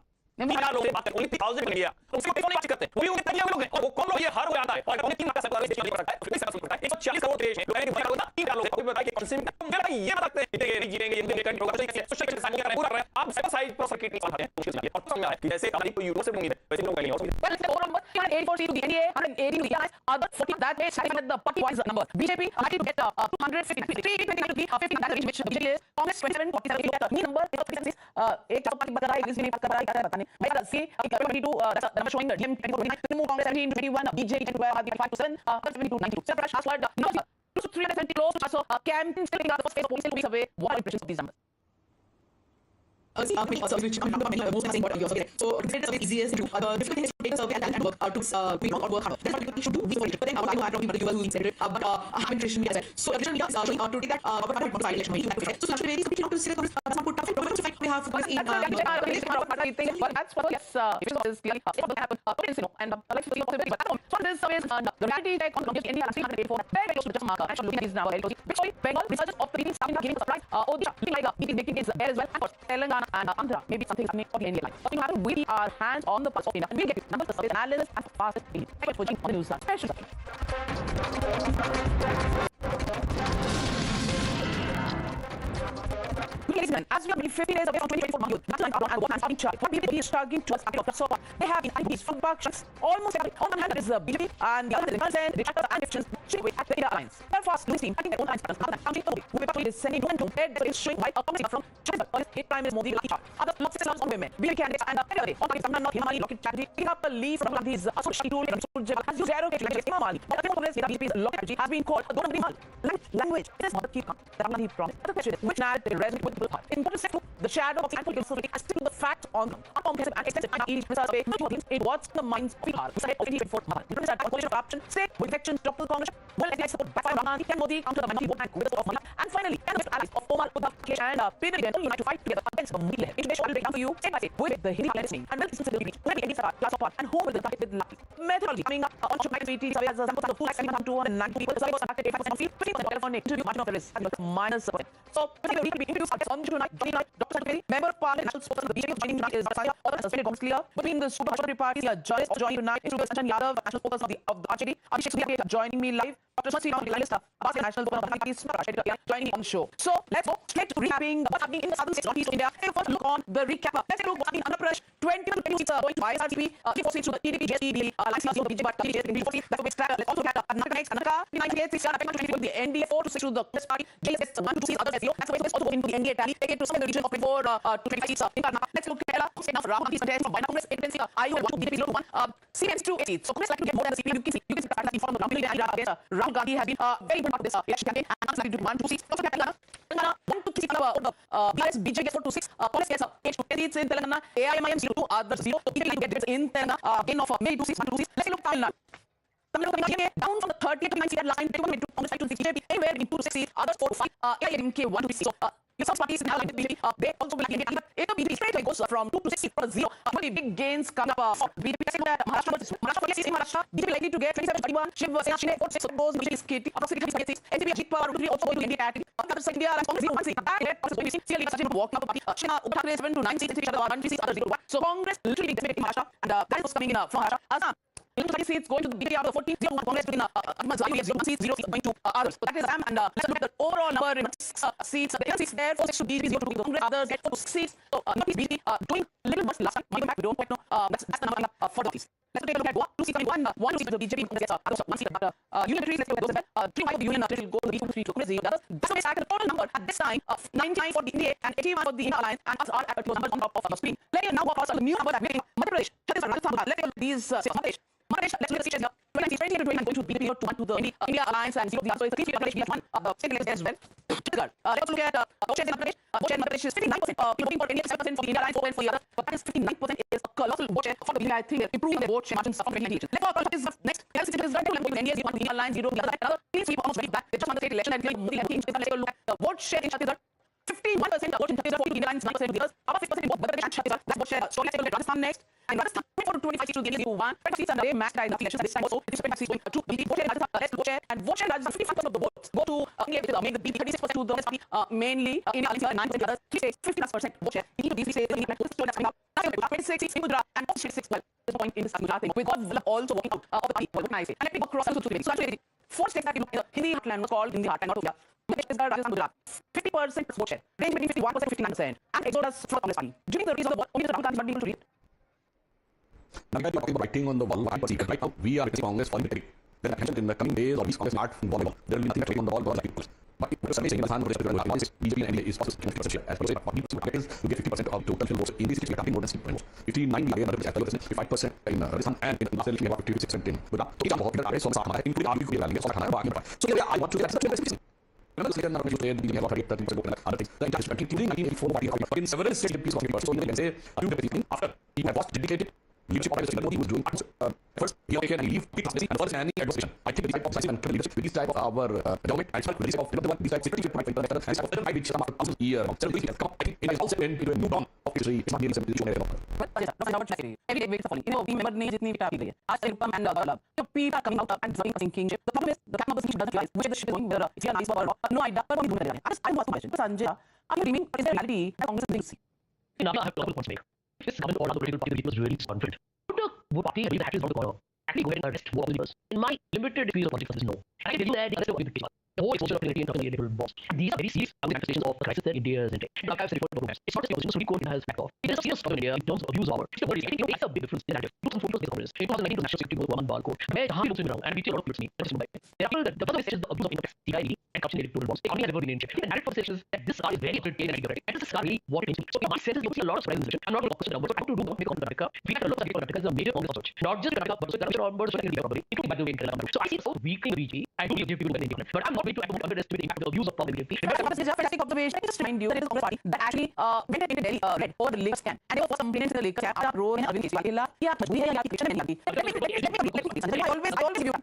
लोग बात करते हैं ओनली 1000 इंडिया उसमें कौन बात करते हैं वो भी उनके तरिया लोग हैं और वो कौन लोग ये हर हो जाता है और उन्हें 3 लाख सर्वे स्टेशन पर रखा है फिर सर्वे करता है 140 करोड़ देश है लोग हैं 3 लाख लोग कोई बताइए कौन से मेरा ये बताते हैं जीतेंगे जीतेंगे ये कंट्री होगा तो सोशल साइड कर रहे हैं पूरा आप सब साइड पर सर्किट नहीं समझते हैं मुश्किल है और समझ में आया कि जैसे हमारी कोई यूरो से उम्मीद है वैसे लोग नहीं हो सकते well it's over number 184 to the NDA 180 to the EIS other 40 that way starting with the party wise number BJP likely to get 250 320 to be 50 that range which BJP is Congress 27 47 get the number is एक चार party बता रहा है English में बात कर रहा है क्या पता नहीं मैं सी 22 that's the number showing the DM 24 remove Congress 17 21 BJP 25 72 92 separate last word 370 close so campaign still in the first phase of polling still weeks away what are impressions of these numbers? Which I'm most saying what you also so it's the easiest to the difficult thing is to take a survey and work to we not work hard. That's what we should do. We for it. But then I don't know but you who said it. But I'm Christian media as well. So Christian media is showing to take that what I want to election. So naturally very something not to say that some put tough fight we have in that's what yes it is clearly it will happen and like the possibility but so this survey is the reality check on India last 184 very close to the mark actually looking at these now which Bengal researchers of the leading starting giving surprise Odisha looking like BP making is there as well and of course Telangana and Andhra maybe something happening for the India line. Something happen we are hands on the pulse of India and we'll get it numbers the survey analysis as fast as possible. Thank you for watching on the news special. As we are 50 days away from 2024 Mahmood, that's like our one starting chart. What BJP is targeting towards the so far. They have been these front bucks almost every on one hand is BJP and the other is the consent, the chapter and efficiency with at the India alliance. Therefore, fast losing, I think their own alliance partners other than counting over. We will is sending one to bed that is showing white opposite from China. On his hit prime is Modi lucky chart. Other lots of on women. BJP candidates and every day on Pakistan not Himali rocket strategy. Picking up a lead from these association tool and Surjal has used zero case like Himali. But the Congress BJP's rocket strategy has been called a don't Himali. Language. It is not the key that Ramani promised. The question is which narrative resonates with the heart. Important step to the shadow of political society as still the fact on comprehensive and extensive each survey it what's the minds of Bihar we said already before Bihar because that coalition of option state with elections drop to the Congress will like support backfire Ramani can Modi counter the minority vote bank with the support of Mala and finally can the allies of Omar Uddhav Akhilesh and Peter Again unite to fight together against the Modi left integration will break down for you step by step with the Hindi listening and will listen to the reach will be any class support and who will the target with lucky methodology coming up on Shop ETG survey as a sample of 2,290 people the survey was conducted 85% of field 50% telephonic interview margin of error is minus support so we will be introduced on tonight Dr. Sakari member of Parliament national spokesman of the BJP joining tonight is Rasaya other suspended Congress leader between the super parties judges also joining tonight is Sanjan Yadav national spokesman of the RJD Abhishek Sudiya joining me live Dr. Swathi Ram line list Abbas national spokesman of the party joining me on the show so let's go straight to recapping what's happening in the southern states northeast of India take a first look on the recap let's take a look what's happening in Andhra Pradesh 20 to 22 seats are going to ISRCP 4 seats to the TDP JSP alliance of BJP but TDP JSP 4 seats that will be extra let's also get Karnataka next Karnataka 98 seats are to the NDA 4 to 6 to the Congress party JSS 1 to 2 seats others SEO that's the way also going to the NDA tally take it to some of the region of 24 to 25 seats in Karnataka let's look at Kerala state of Rahman contest from Vayana Congress 8 seats IU 1 to BJP 0 to 1 CMS 2 8 seats so Congress like to get more than the CPM you can see that the form of Rahul Gandhi against Rahul Gandhi has been very important part of this election campaign and likely to 1 2 seats also get Telangana 1 to 3 seats BRS BJ gets 4 to 6 Congress gets 8 to 10 seats in Telangana AIMIM 0 to others 0 so BJP get in Telangana gain of maybe 2 seats 1 to 2 seats let's look Tamil Nadu down from the 30 to 9 seat line, 21 to Congress 5 to 6 BJP, anywhere between 2 to 6 seats, others 4 to 5, AIMK 1 to 6. So, your some parties now like the BJP, they also will like but if the BJP straight away goes from 2 to 6 seats to 0, very big gains come up for BJP. Maharashtra yes, in Maharashtra, BJP likely to get 27 31, Shiv Sena Shine 4 6 so goes, which is KT, approximately 5 6, NCP Ajit Pawar will also going to India category. On the other side, India like Congress 0 1 seat, back left, also going to see CLE Sachin walking up the party. Shina Uddhav Thackeray 7 to 9 seats, 1 3 seats, others 0 to 1. So Congress literally decimating Maharashtra, and that is what's coming in from Maharashtra. Assam. 20 seats going to the BJP, 14 0 Congress between 0 seats, 0 seats going to others. So that is Assam, and let's look at the overall number in seats. The seats there, 4 seats to BJP, 0 to Congress, others get 4 6 seats. So Northeast BJP doing a little worse last time. Moving back, we don't quite know. That's the number for the Northeast. Let's take a look at Goa. 2 seats, 1 seat to the BJP, Congress gets others 1 seat. Union territories, let's look at those as well. 3 of the Union territories will go to the BJP, 3 to Congress, 0 to others. That's the way the total number at this time of 99 for the NDA and 81 for the India Alliance, and us are at those numbers on top of the screen. Let's now go across a new number that we're getting. Madhya Pradesh, Chhattisgarh, Rajasthan, let's take these Madhya Pradesh, let's look at the seats here. 20 to 29 going to BJP, 0 to 1 to the India Alliance, and 0 to the other. So it's a 3 Madhya Pradesh, we have 1 state elections as well. Chhattisgarh, let's also look at Madhya Pradesh. Madhya Pradesh is 59% people voting for NDA, 7% for the India Alliance, 4% for the other. But that is 59% is a colossal vote share for the BJP. I think they're improving their vote share margins from 2019. Let's go across this next. Let's see, Chhattisgarh, going to NDA, 0 to the India Alliance, 0 to the other. Another 3 almost very back. They just won the state election and clearly Modi has changed. Let's take a look at the vote share in Chhattisgarh. 51% vote in Chhattisgarh, 40 to the India Alliance, 9% to the others. About 6% in both Madhya Pradesh and Chhattisgarh. That's vote share. So let's take a look at Rajasthan next. And Rajasthan, 24 to 25 seats to the NDA, 1. 20 seats, and they matched in the elections this time also. It is 25 seats going to BJP. Vote share in Rajasthan, let's vote share. And vote share in Rajasthan, 55% of the votes go to NDA, which is make the BJP, 36% to the Congress party, mainly India Alliance, 9% to the others. 3 states, 50+% vote share. BJP to these 3 states, so that's coming out. 26 seats in Gujarat and 26 well. There's no point in this Gujarat thing. We got also working out of the party. What can I say? And let me go across also to the so that's really 4 states that we look at. Hindi heartland was called Hindi heartland, not India. Chhattisgarh, Rajasthan, Gujarat. 50% vote share. Range between 51% and 59%. And exodus from the Congress party. Do you think the reason of the vote only the Rahul Gandhi is not being able to read? Now, we are talking about writing on the wall. Right now, we are witnessing Congress falling victory. Then I mentioned in the coming days or weeks, Congress start from volleyball. There will be nothing writing on the wall because like people. But it's amazing. In the BJP and NDA is possible 50% share. As per say, what people is to get 50% of total votes. In these states, we are talking more than 60% votes. 59 again, 55% in Rajasthan, and in Mahasangram we have about 56% in Gujarat. So, it's बहुत बड़ा race है, including army को भी डालेंगे, और खाना बाकी में. So, I want to get some specifics. Remember the second number you said we have 38% other things. The entire country, including 1984 party, but in several states, peace was so you can say after he had lost dedicated leadership of the he was doing first he taken and leave presidency and first standing administration. I think this type of decisive and leadership with this type of our government and the leadership of the one this type security point and after I which some year several years come I think it has also been into a new dawn of history. It's not really something to show every day waves are falling. You know, we remember names जितनी भी काफी गई है. आज से Rupam and Gulab. So people are coming out and deserving a kingship. The problem is the captain of the ship doesn't realize which the ship is going, whether it's here nice or no idea. But what are you doing? I want to ask a question. Sanjay, are you dreaming or is there reality that Congress is doing this? Now I have a couple of points to make. This government or other political party was really confident. Would party believe that actually is not the corner? Actually go ahead and arrest more of the leaders. In my limited experience of politics, no. I can tell you that the arrest will be the case. The whole exposure of clarity and company electoral bombs. These are very serious manifestations of the crisis that India is in. Now, I've said it before, it's not just the opposition, the Supreme Court has backed off. It is a serious struggle in India in terms of abuse of power. I think that's a big difference in narrative. 2014 was the Congress. In 2019 was national security was one bar code. Where Jahan looks around and we see a lot of people that's just Mumbai. There are people that the first message is the abuse of income tax, TID, and corruption in electoral bonds. The economy has never been in check. The narrative for the is that this car is very entertaining and theoretic. And this is car really what it means. So in my sense, you see a lot of surprise in this election. I'm not going to opposite numbers. But how to do more make on Karnataka. We have to look at Karnataka as a major Congress approach. Not just Karnataka, but also corruption onwards, but probably including by the way in Kerala. So I see it so weakly in the BJP. I do give people in India. But I'm not going to underestimate the impact of the abuse of power in the BJP. This is a fantastic observation. I can just remind you that it is a Congress party that actually went into Delhi red over the Lakers camp. And they were first complaints in the Lakers camp. आप रो रहे हैं अरविंद केजरीवाल या मजबूरी है या की question नहीं आती. Let me I always give you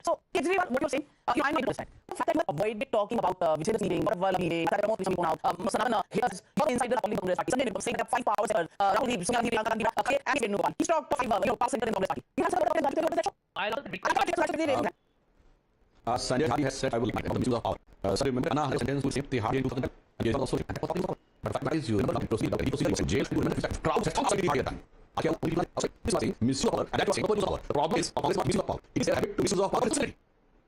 so Kejriwal what you're saying I might understand. The fact that you avoided talking about Vijay's meeting, what meeting, that promote something out. Sanatan haters you're inside the polling Congress party. Sunday saying that 5 powers Rahul Gandhi, Sonia Gandhi, Priyanka Gandhi, okay, and he no one. He talked to 5 power center in Congress party. You have some about that show. I love it. Sanjay Gandhi has said, I will make the misuse of power. So remember, Anna has a sentence to say the hard in 2000, and he also but the fact is, you remember not proceed, he proceeded in jail, crowds have outside the party at that time. I can't believe that. This was saying misuse of power, and that was saying misuse of power. The problem is, Congress is misuse of power. It is a habit to misuse of power responsibility.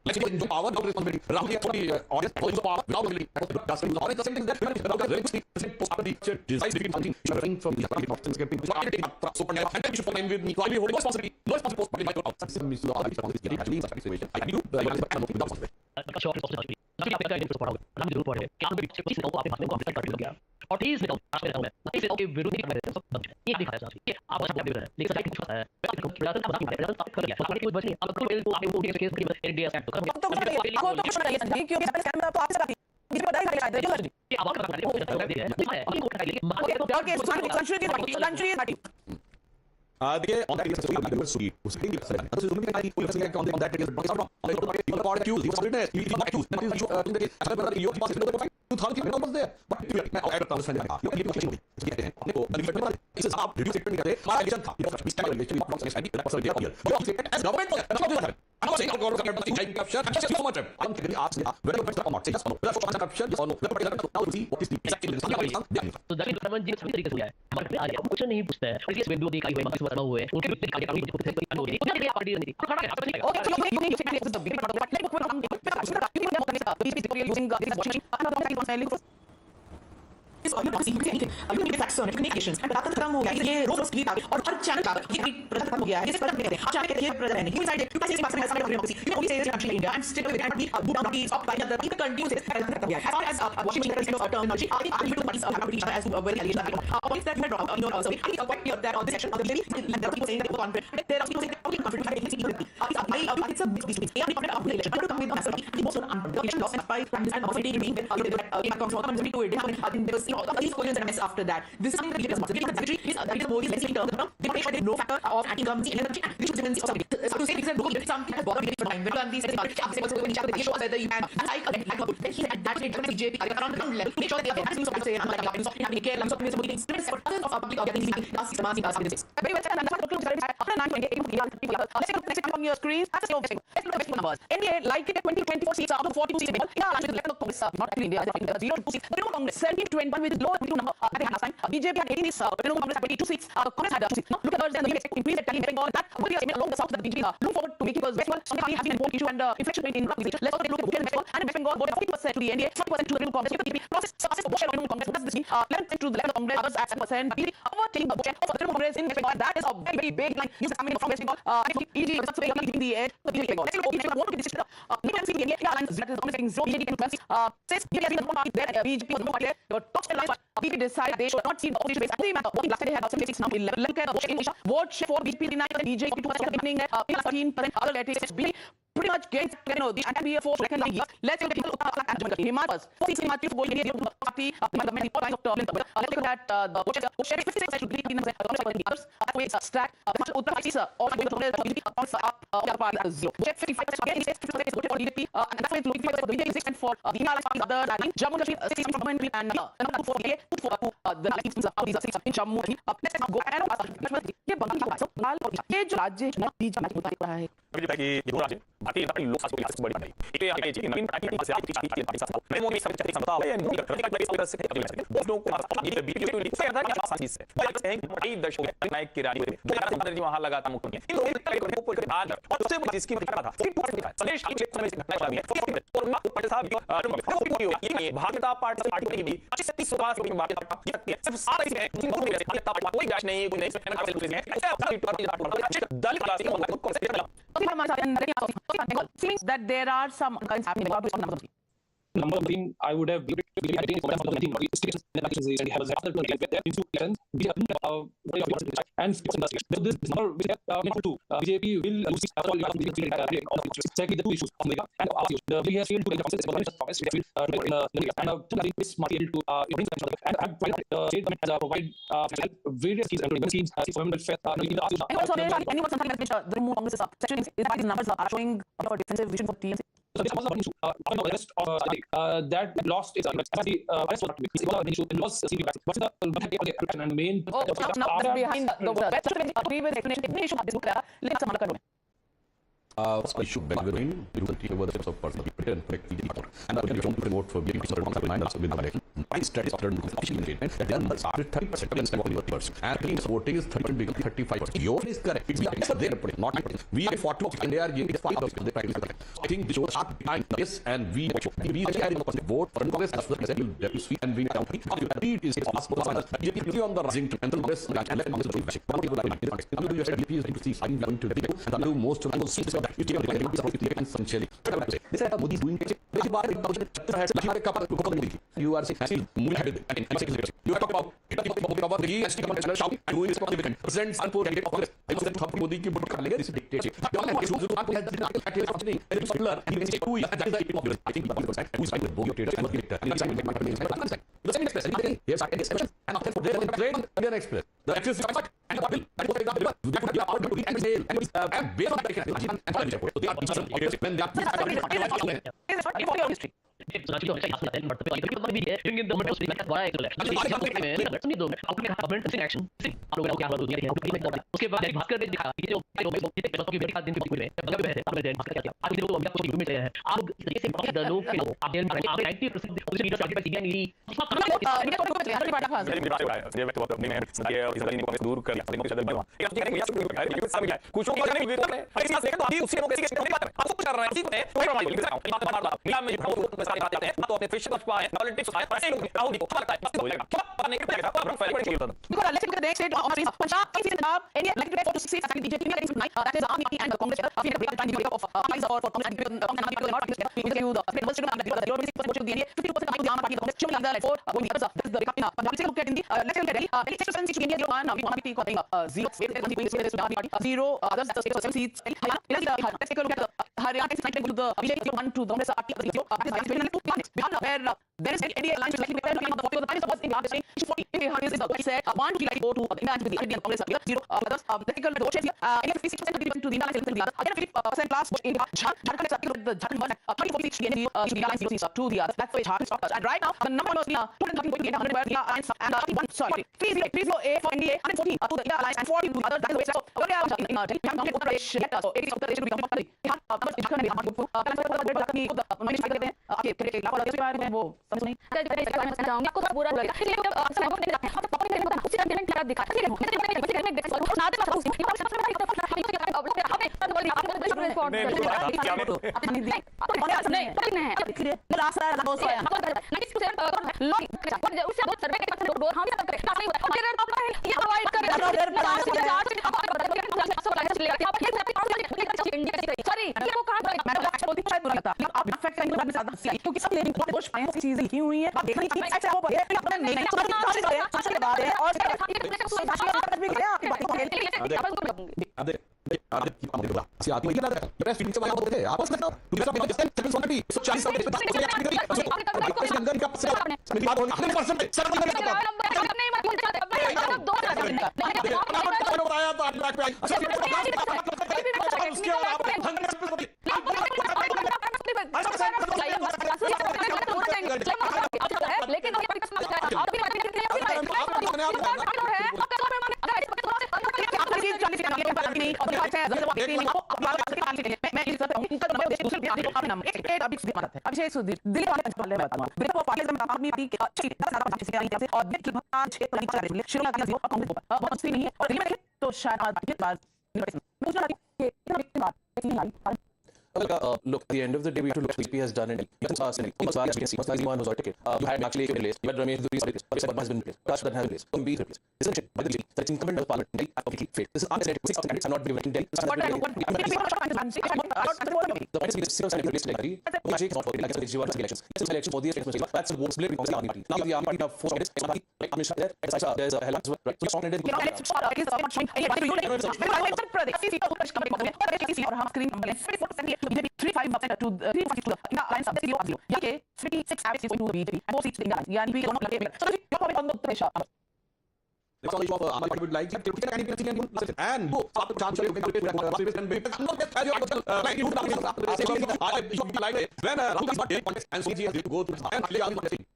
Let's enjoy power without responsibility. Rahul Gandhi audience misuse of power without responsibility. That's the power. It's the same thing that Rahul Gandhi very quickly post after the decides between something suffering from the party options getting so I take so for now and then you should follow with me. So I will hold responsibility. No responsibility post party out. Such misuse of power is getting actually in such a situation. I do without responsibility. का short response चाहिए जब आप क्या input पढ़ोगे हम जरूर पढ़े क्या हम पीछे किसी को आपके बात में कॉम्प्लीट कर दिया और तेज निकल आज मैं कहूंगा तेज निकल के विरोध नहीं कर रहे हैं सब ये दिखाया जा रहा है आप अच्छा दे रहे हैं लेकिन सही कुछ है आपको प्रयास करना बाकी है तब कर लिया तो कोई बच नहीं अब तो आपके वो केस केस इंडिया से तो कुछ नहीं है क्योंकि स्कैम में तो आपसे बात इसमें बताइए शायद देखिए ये आवाज कर रहे हैं है आपको उठाई लेकिन संशोधित पार्टी देखिए on that basis we are going to see उसके लिए सर तो जुर्म में कोई फैसला क्या on that basis but it's not wrong people are accused he was witness he was not accused that is in the case अगर बता your boss is not you thought कि no was there but मैं और add transfer नहीं you keep question होगी कहते हैं अपने को benefit में इस आप रिड्यूस स्टेटमेंट करते हैं हमारा एलिगेशन था ये सब मिस्टेक एलिगेशन नॉट नॉट सही that was there as government I'm not saying I'm going to corruption. I'm just so much. I'm thinking ask whether it's or not. Say yes or no. Whether it's corruption, yes or no. Now we see what is the exact evidence. तो दक्षिण उत्तराखंड जी सभी तरीके से हुआ है हमारे पे आ गया कुछ नहीं पूछता है इसलिए बिंदु दिखाई हुए मार्क्स वर्मा हुए उनके विरुद्ध कार्य कानूनी को थे हो गई उनके लिए पार्टी नहीं खड़ा है आपने okay so you think this is the big part of the like what I'm using you can say anything. You can make facts on it, you can make actions. And प्रजातंत्र खत्म हो गया है ये रोज टीवी पे और हर channel पे ये प्रजातंत्र खत्म हो गया है जैसे प्रजातंत्र कहते हैं आप चैनल कहते हैं प्रजातंत्र नहीं you decide you can say something about democracy you can only say this in India and still with it and be boot down is up by the people continue to say प्रजातंत्र खत्म हो गया है as far as washing machine kind of terminology I think two parties have each other as to very allegation points that were survey I think quite clear that on this section of the BJP there are people saying that they were confident there are people saying that they were confident that they were it's a big dispute they are confident about the election but to come with the massive the most unconfident the election lost by prime minister and also being when it comes from the to it there was these questions that after that. This is something that BJP has the secretary is Narendra Modi is in terms of they make sure there is no factor of anti-incumbency in the country and this should be something. So to say because no something has bothered BJP for time. When Gandhi says also when he shows whether you can like he had that BJP around the ground level to make sure that they are there. So say I'm like having care I'm so Modi things for thousands of public organizations last 6 months very well said and that's what after 928 people let's take a next on your screens that's the best numbers NDA like it at 2024 seats out of 42 seats yeah with the Electoral Congress not actually India I think 0 to 2 seats but Congress 17 to 21 with low 22 number at the last time BJP had 18 seats Congress had 22 seats Congress had 2 seats no, look at those and the expect increase at Delhi Bengal that will be a statement along the south that the BJP look forward to making because West Bengal something has been an important issue and inflection point in legislation let's also look at West Bengal and West Bengal voted 40% to the NDA 40% to the Congress with the BJP process for West Bengal Congress what does this mean 11% to the left of Congress others at 7% BJP overtaking the vote of the Congress in West Bengal that is a very very big line news coming from West Bengal ETG is also giving the edge to BJP Bengal let's look at what this you can see the NDA alliance that is Congress getting 0 BJP and 20 says BJP has been the one party there BJP was the one party there your top line BJP decided they should not see the opposition base and matter what last day had 76 now 11 look at the vote in Asia vote share for BJP 9% BJP 2% beginning at 13% other that is pretty much getting the and be a force second line here let's look at people Uttarakhand and Jammu Himachal was 46 Himachal for going in the party the government all kinds of turbulence let's look at the vote share 56% to 3% others that way it's stacked Uttarakhand is also going to the BJP accounts up Aar-Paar Ya Tihar 0 check 55% again 6% is voted for BJP and that's why it's looking for the BJP 6% for the Himachal parties other than Jammu Kashmir 6% from government and number 4 for the elections of these 6 in Jammu let's go and ये बंगाल का है बंगाल और ये जो राज्य है बीच में बता रहा है मुझे कि ये दो राज्य भारतीय जनता पार्टी लोक सभा की बड़ी बढ़ाई ये आगे जी नवीन पार्टी की सियासत की शादी की पार्टी नरेंद्र मोदी सब चाहते समता है यानी प्रतीक का इस तरह से अगले से दोस्त लोगों को ये बीजेपी को लिखा था कि आसान चीज से लगता है कई दशकों में नायक की रानी में जो जी वहां लगाता मुख्यमंत्री इन लोगों को को आज और उससे जिसकी मैं कहा था संदेश की क्षेत्र में घटना शामिल है और पटेल साहब ये भारतीय पार्टी की 36 सुभाष की बात करते हैं सिर्फ सारा इसमें कोई बैच नहीं कोई seems that there are some kinds happening about this number of I would have believed to be identified for the 19 stations and elections and have after there into elections we and this number we have to BJP will lose after all exactly the two issues and the we have failed to promise and this market to and I state government has provide various schemes for women welfare and also anyone something like which the remove Congress is up these numbers are showing a defensive vision for TMC. So this was one issue. On the rest of that lost is the rest was an issue. It was what's the and main. Now behind the rest agree with explanation issue this book let's some other issue between the over the steps of personal and we don't promote for being with my studies after official statement that there are 30% against and clean voting is 30% become 35%. Your is correct. It's there, not we are 40 and they are giving 5 of the practice. I think this was behind this and we are in the vote for Congress as the president and we read is on the rising to enter Congress and let Congress do one people like this I'm going to the and do most of the seats that you take and essentially this is Modi doing you are saying you are talking about the ST government shouting and doing this for the weekend presidents and for candidate Congress I was to have Modi ki vote kar lenge this dictatorship I think who's the dictator and the second express yes I expression and after for trade again express the access and the bill and based on the when they are So actually, I'm saying then, but the people be here during the moment of speaking. That's why I collect. Let's नहीं दो आपने कहा government in action आप लोगों को क्या हाल हो गया उसके बाद भास्कर ने दिखा ये जो बच्चों की बेटी का दिन की में बगल में है आपने देन भास्कर क्या आप देखो अभी आपको में है आप तरीके से द लोग के आप देन आप 90% opposition leader target by CBI ली दूर कर कुछ लोग उसी लोग आपको कुछ कर रहे हैं तो अपने फिश बचपा है पॉलिटिक्स ऐसे लोग राहुल को लगता है हो जाएगा क्या नहीं कर पाएगा because let's take the next state of Punjab India elected for 6 seats BJP tonight that is Aam Aadmi and the Congress we have break the time of Pfizer or for Congress people not we can use the most of the 50% of the Aam Party Congress chumla like for going the this is the recap now let's look at in the let's look at Delhi Delhi 6 seats India 01 we want to be calling 0 space is party 0 others the 7 seats let's take a look at the Haryana is to the BJP 1 to the Congress party 0 where there is any alliance likely to be the prime minister was in Bangladesh 40 in Haryana is the said one to like go to the India with the Indian Congress 0 others technical the votes here 56% to the India and the other 50% class vote in Jharkhand is the Jharkhand 34 seats in the alliance to the others that's why Jharkhand stopped and right now the number was 230 and 1 sorry 30 for NDA 114 to the India alliance and 40 to the others that is the way so over there in Delhi we have Uttar Pradesh so 80 Uttar Pradesh to become country यहाँ Jharkhand में हम को nomination file करते हैं आपके लाखों के बारे में वो समझ नहीं चाहूंगी आपको थोड़ा बुरा लगेगा इसलिए अक्सर हम देखते हैं हम प्रॉपर्टी नहीं होता उसी एग्रीमेंट क्या दिखा ठीक है मैं देखते हैं नाते में उसी आप समझ में क्योंकि सब लेकिन बहुत पाए चीजें लिखी हुई है देखना नहीं ऐसे वो है अपने नहीं सबसे बात है और आपको ये ना प्रेस मीटिंग से बात होते थे आपस में तो दूसरा पेपर जिसने 720 140 अंदर का समिति बात होगी 100% सर नहीं बताया तो आप बैक पे उसके और आप लेकिन तो शायद look, at the end of the day, we have to look at what BP has done. And one was our ticket. You had actually in place. You had Ramesh Duri replaced. But has been replaced. Raj that has been replaced. Be replaced. This is by the GD. That's incumbent of Parliament. Delhi completely failed. This is unprecedented. 6 candidates are not given in Delhi. The point is, we still stand replaced Delhi. We actually cannot forget like the elections. This election for the election. That's a vote split because the Army party. Now the Army party have 4 candidates. Like Amish there. There's a hell right. So strong candidates. BJP 35% to 3% to the alliance of 0. Okay, 56 average is going to the BJP and 4 seats to the alliance. Yeah, we don't like it. So your comment on the pressure. That's all you offer. I would like to take any and go up to chance you can pay and be not get like you like when Rahul is not there and so he has to go to and actually I'm not saying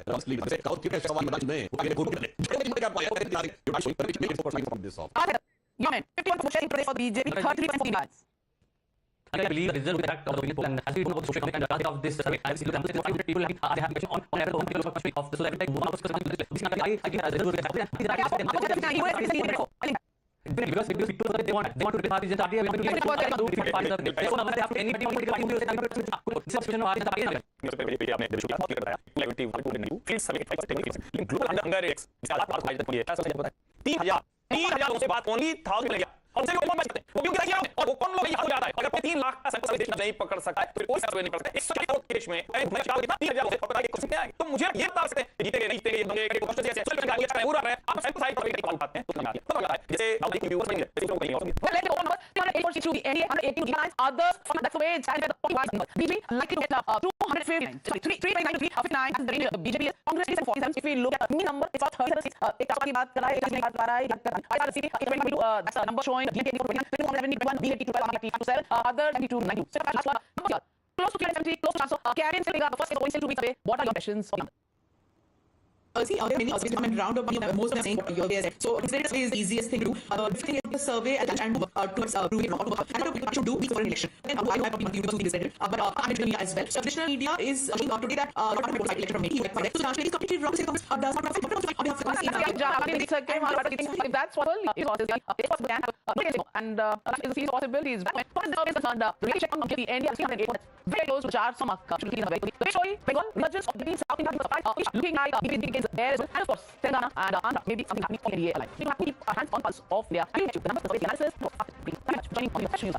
I'm sleeping. Say out keep someone but नहीं वो आगे घूम के you should make it from this off. Yeah, man. 51% for the BJP, 33% for the alliance. I believe the result will act of the opinion poll and as we don't know the social economic and of this survey, I see the 500 people like they have question on average on people of the so every time one of us this I as a result because people they want to replace parties and party to different parties of so now they have any party situation of party आपने शुक्ला बहुत clear बताया level 1 नहीं field survey 5 लेकिन global अंडरकरेंट्स जिसका बात आज तक हुई है ऐसा मुझे पता है 3000 से बात ओनली 1000 मिल गया और उसे कौन बचते वो क्यों किया और वो कौन लोग यहाँ पे आता है अगर 3 लाख का सैंपल देश नहीं पकड़ सकता है तो कोई सर्वे नहीं पकड़ता 140 करोड़ देश में मैं चाहूँ कितना 3000 से पकड़ा के कुछ नहीं आए तो मुझे ये बता सकते हैं जीतेंगे नहीं जीतेंगे ये बंगे क्वेश्चन जैसे सोशल मीडिया का पूरा है आप सैंपल साइज पर भी बात हैं तो लगा तो लगा है जैसे हम एक व्यूअर्स नहीं है जैसे लोग नहीं होंगे well let go number 384 to the NDA 118 to the others that's the way it's and the point number BJP likely to get 259 359 as the range of BJP Congress is 47 if we look at the number it's about 30 एक की बात कर रहा है एक की बात कर रहा है IRCP that's the number showing the DK 21 BJP to 12 7 other 22 92 so last one number close to 370, close to chance of carrying still the first going still 2 weeks away. What are your impressions of See, there are many surveys coming round up. Most of them saying what your way said. So, consider survey is the easiest thing to do. The thing is the survey and towards proving it wrong. And what people should do before an election. Then, I have probably because we decided. But I'm in media as well. So, traditional media is showing today that not going to vote election from many. So, it's completely wrong to say Congress does not profit. if that's possible, it's possible and that is the possibilities. When the survey is concerned, the relation of the India is very close to charge some Bengal, not just South India, looking like there as well, and of course, Telangana and Andhra, maybe something happening on the NDA line. We have to keep our hands on pulse of their the numbers of the analysis. Thank you very much for joining on your session.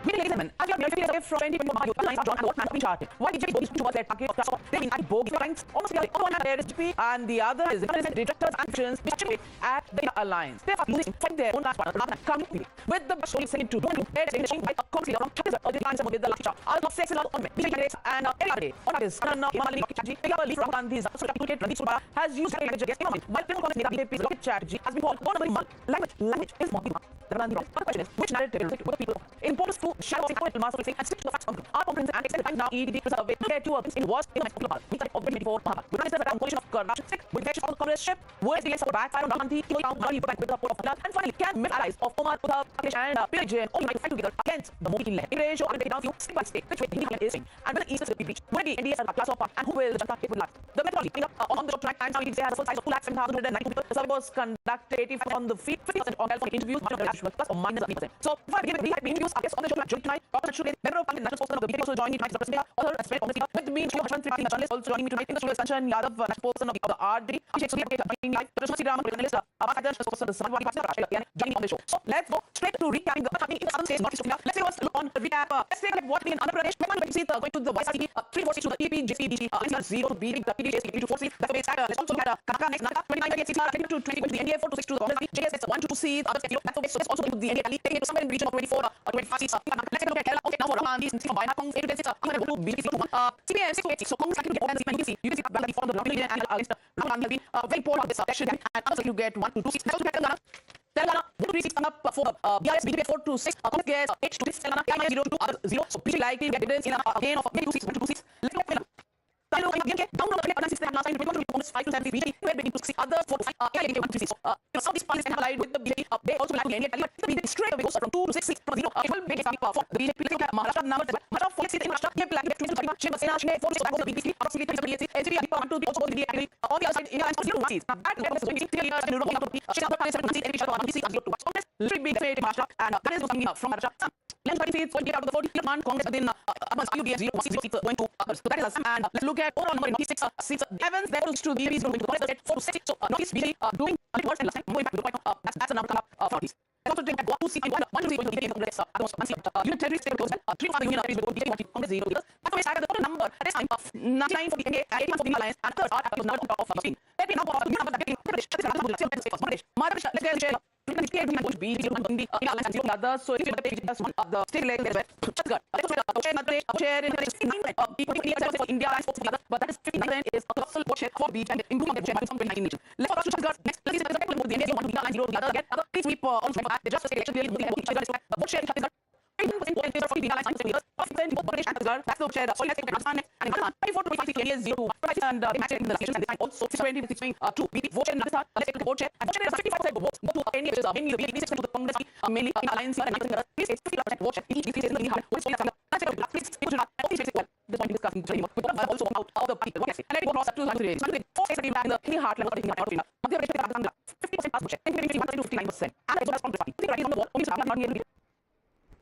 Ladies and gentlemen, as you have been away from 2021, your lines are drawn and what man have been charted. Why did you towards that target of transport? They mean I bogus lines almost clearly. On one hand there is GP and the other is the directors and actions which at the alliance. They are losing fight their own last one rather than coming with the best only saying to do their destination by a conflict around Chhattisgarh or the lines with the last chart. I'll not say a lot on me. BJP candidates and every day. On this, Himalaya Chatterjee, the other leader of Gandhi's social advocate Randeep Surba has used language against him. While Trinamool Congress leader BJP's Loket Chatterjee has been called one of the language is more the Gandhi wrong. But the question is, which narrative will fit with the people? Importance to shadow of the mass of and stick to the facts on our conference and extend the time now ETG Survey compared to in was in the popular we of 2024 with an coalition of corruption sick with the of Congress ship where the support backfire on Gandhi now back with the support of Fulham and finally can make allies of Omar Uddhav Akhilesh and Pillai Jain all unite to fight together against the Modi led in ratio and break down few step by step which way the Indian is saying and when the East will be breached where the NDA are class of and who will the Janata take with life the methodology on the top track and now ETG has a full size of 2,790 people the survey was conducted 85 on the field 50% on California interviews much of the average plus or minus 30%. So if I begin with the interviews I guess on the show join tonight Dr. Shukla member of National Spokesman of the BJP also joining me tonight representing author and spread on the speaker with me Hashwan Tripathi journalist also joining me tonight in the studio Sanchan Yadav National Spokesman of the RD Abhishek Sudhir joining live Dr. Sriram journalist Abbas National Spokesman of the Samajwadi Party joining on the show. So let's go straight to recapping the happening in southern states northeast of India. Let's take a look on recap. Let's take a look at what happened in Andhra Pradesh. When you see going to the YSRT 3 4 6 to the EP JCBG 0 to BD the PDJC to 4 seats. That's the base. Let's also look at Karnataka next Karnataka 29 seats to 20 to the NDA 4 to 6 to the Congress JS 1 to 2 seats. Other states that's the base. So let's also include the NDA tally taking it to somewhere in the region of 24 or 25 seats. Let's take a look at Kerala. Okay, now for Rahman these from Bayana Congress 8 to 10 seats. I'm going to go to BJP to 1. CPM 6 to 8 seats. So Congress actually get 4 and you can see that before the Rahman and against Rahul Gandhi have been very poor on this election and others you get 1 to 2 seats. Let's also look at Telangana 1 to 3 seats come up for BRS BJP 4 to 6. Congress gets 8 to 6. Telangana PMI 0 to 2 others 0. So BJP likely get evidence in a gain of maybe 2 seats 1 to 2 seats. Let's look at Tamil Nadu down on the last time last time 21 to Congress 5 to 7 BJP breaking to 6 other 4 to 5 AI 1 to 3 seats. So some of these parties have allied with the BJP they also like the NDA but the BJP straight away goes from 2 to 6 seats from 0 it will make it for the BJP. Let's look at Maharashtra numbers much of 4 seats in Maharashtra BJP like 20 to 31 Shiv Sena 4 seats back to the BJP approximately 38 seats NCP Adipa 1 to also goes to the BJP on the other side India has 0 to 1 seats. Now that is going to be clearly going to be Shiv Sena 7 to 1 seats NCP 1 seats 0 to 1 Congress little big defeat in Maharashtra and that is coming from Maharashtra. Let's find seats going out of the 40 man Congress within Urban's UDF 0 1 seats going to others. So that is us and let's look at overall number in 6 seats. Evans there to the BJP is going to Congress 4 to 6 so Northeast BJP doing a little worse than last time more impact to the point that's the number come up for these. Let's also take that 1 to 6 1 to 3 going to BJP Congress almost 1 seat unit territory state goes well 3 for the union is going to BJP Congress 0 because that's the way side the total number at this time of 99 for the NDA and 81 for the alliance and third are now on top of 15. Let me now for the number that getting let's get in alliance and others so if you take just one of the state level as well Chhattisgarh share in for India alliance for the other but that is 59% is a colossal share for BJP and improvement of share from 2019 region. Let's for Chhattisgarh next let's see the NDA 1 to the alliance 0 the other get other please sweep also they just state election really looking at Chhattisgarh the vote share in Chhattisgarh 18% in favor for the alliance 9 years 5% in both Bangladesh and Chhattisgarh that's the share so let's take Rajasthan next and Rajasthan 24 to 25 seats 0 to 1 and they match in the election and they find also 620 to 6 to BJP vote share in Rajasthan let's take the vote share and vote share is 55% of votes go to NDA which is mainly the BJP to the Congress mainly in alliance and 9% please 50% vote share each is really hard what is for let's take the please people should not all these states well this point discussing very much but also out of the people what I say and let me go across up to 4 states in the heartland of India Madhya Pradesh Rajasthan 50% pass vote share and 51% to 59% and that's from the party right on the wall only not here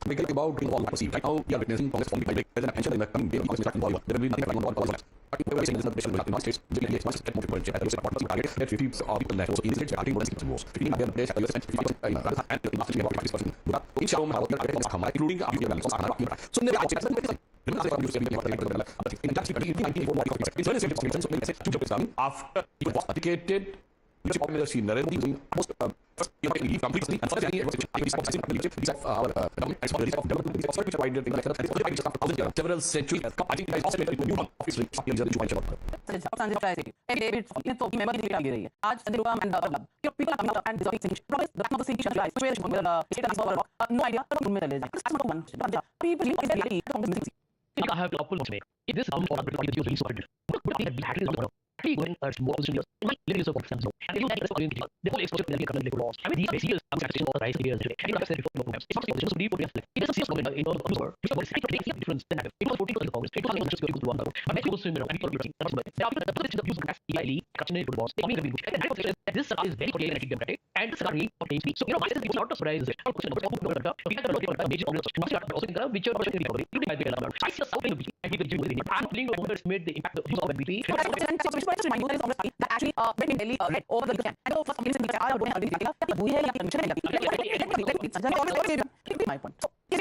Speaking about the wall perceived, right now we are witnessing Congress forming by break. There's an attention in the coming day of Congress in Bollywood. There will be nothing happening on the wall collapse. But we are saying this is not the states. The NDA must get more people at the part target. That 50 people left. So in this state, starting more than 6 votes. 15 Madhya Pradesh, US and 50% in Rajasthan and in Maharashtra about 50%. But in Shahom, our target is Khamara, including our balance. So never actually that's the remember I said you saying about the in just 1984 so many message to jobs coming after it was abdicated leadership of Narendra Modi is doing almost leave completely and first our government and release of development which provided in the lecture and just after 1000 years several centuries I think it is also made to new one of its आज Nirupam and people are coming out and deserving signature. Promise the time of the signature July. Where no idea. People is the reality. I have to apple to make. If this government or party is really so hard, would have had is not actually going more opposition years. In my living is so important. And you like the whole exposure to the economic laws. I mean, these basic satisfaction of rice ideas today. And you have said before programs. It's not opposition to report reflect. It is a serious government in terms of power. Which was a difference than have. It was 14% of the Congress. It was not just to one government. But many people swim around and people are that's why. After the position of use of gas, EIL, continuing to the boss. They coming to be and I consider that this is very clear and democratic. And this is really obtains. So, why is it not a surprise? We had a lot of major organizations, not also in the which are also recovery. You might be allowed. I see a south in the beach and people do it. I'm thinking of made the impact of use of NBP. That actually went in Delhi read over the weekend. And so first communists in the are doing my point. So you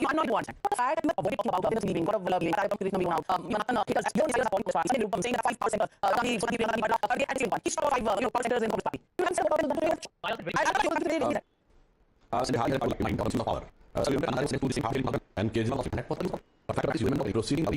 are not one. Fact that avoiding about this leaving, what of leaving, what of creating out. You are not because don't say about this one. Saying that 5% at the one. Each of 5 percenters in Congress party. You can say about the power. And Kejriwal proceeding the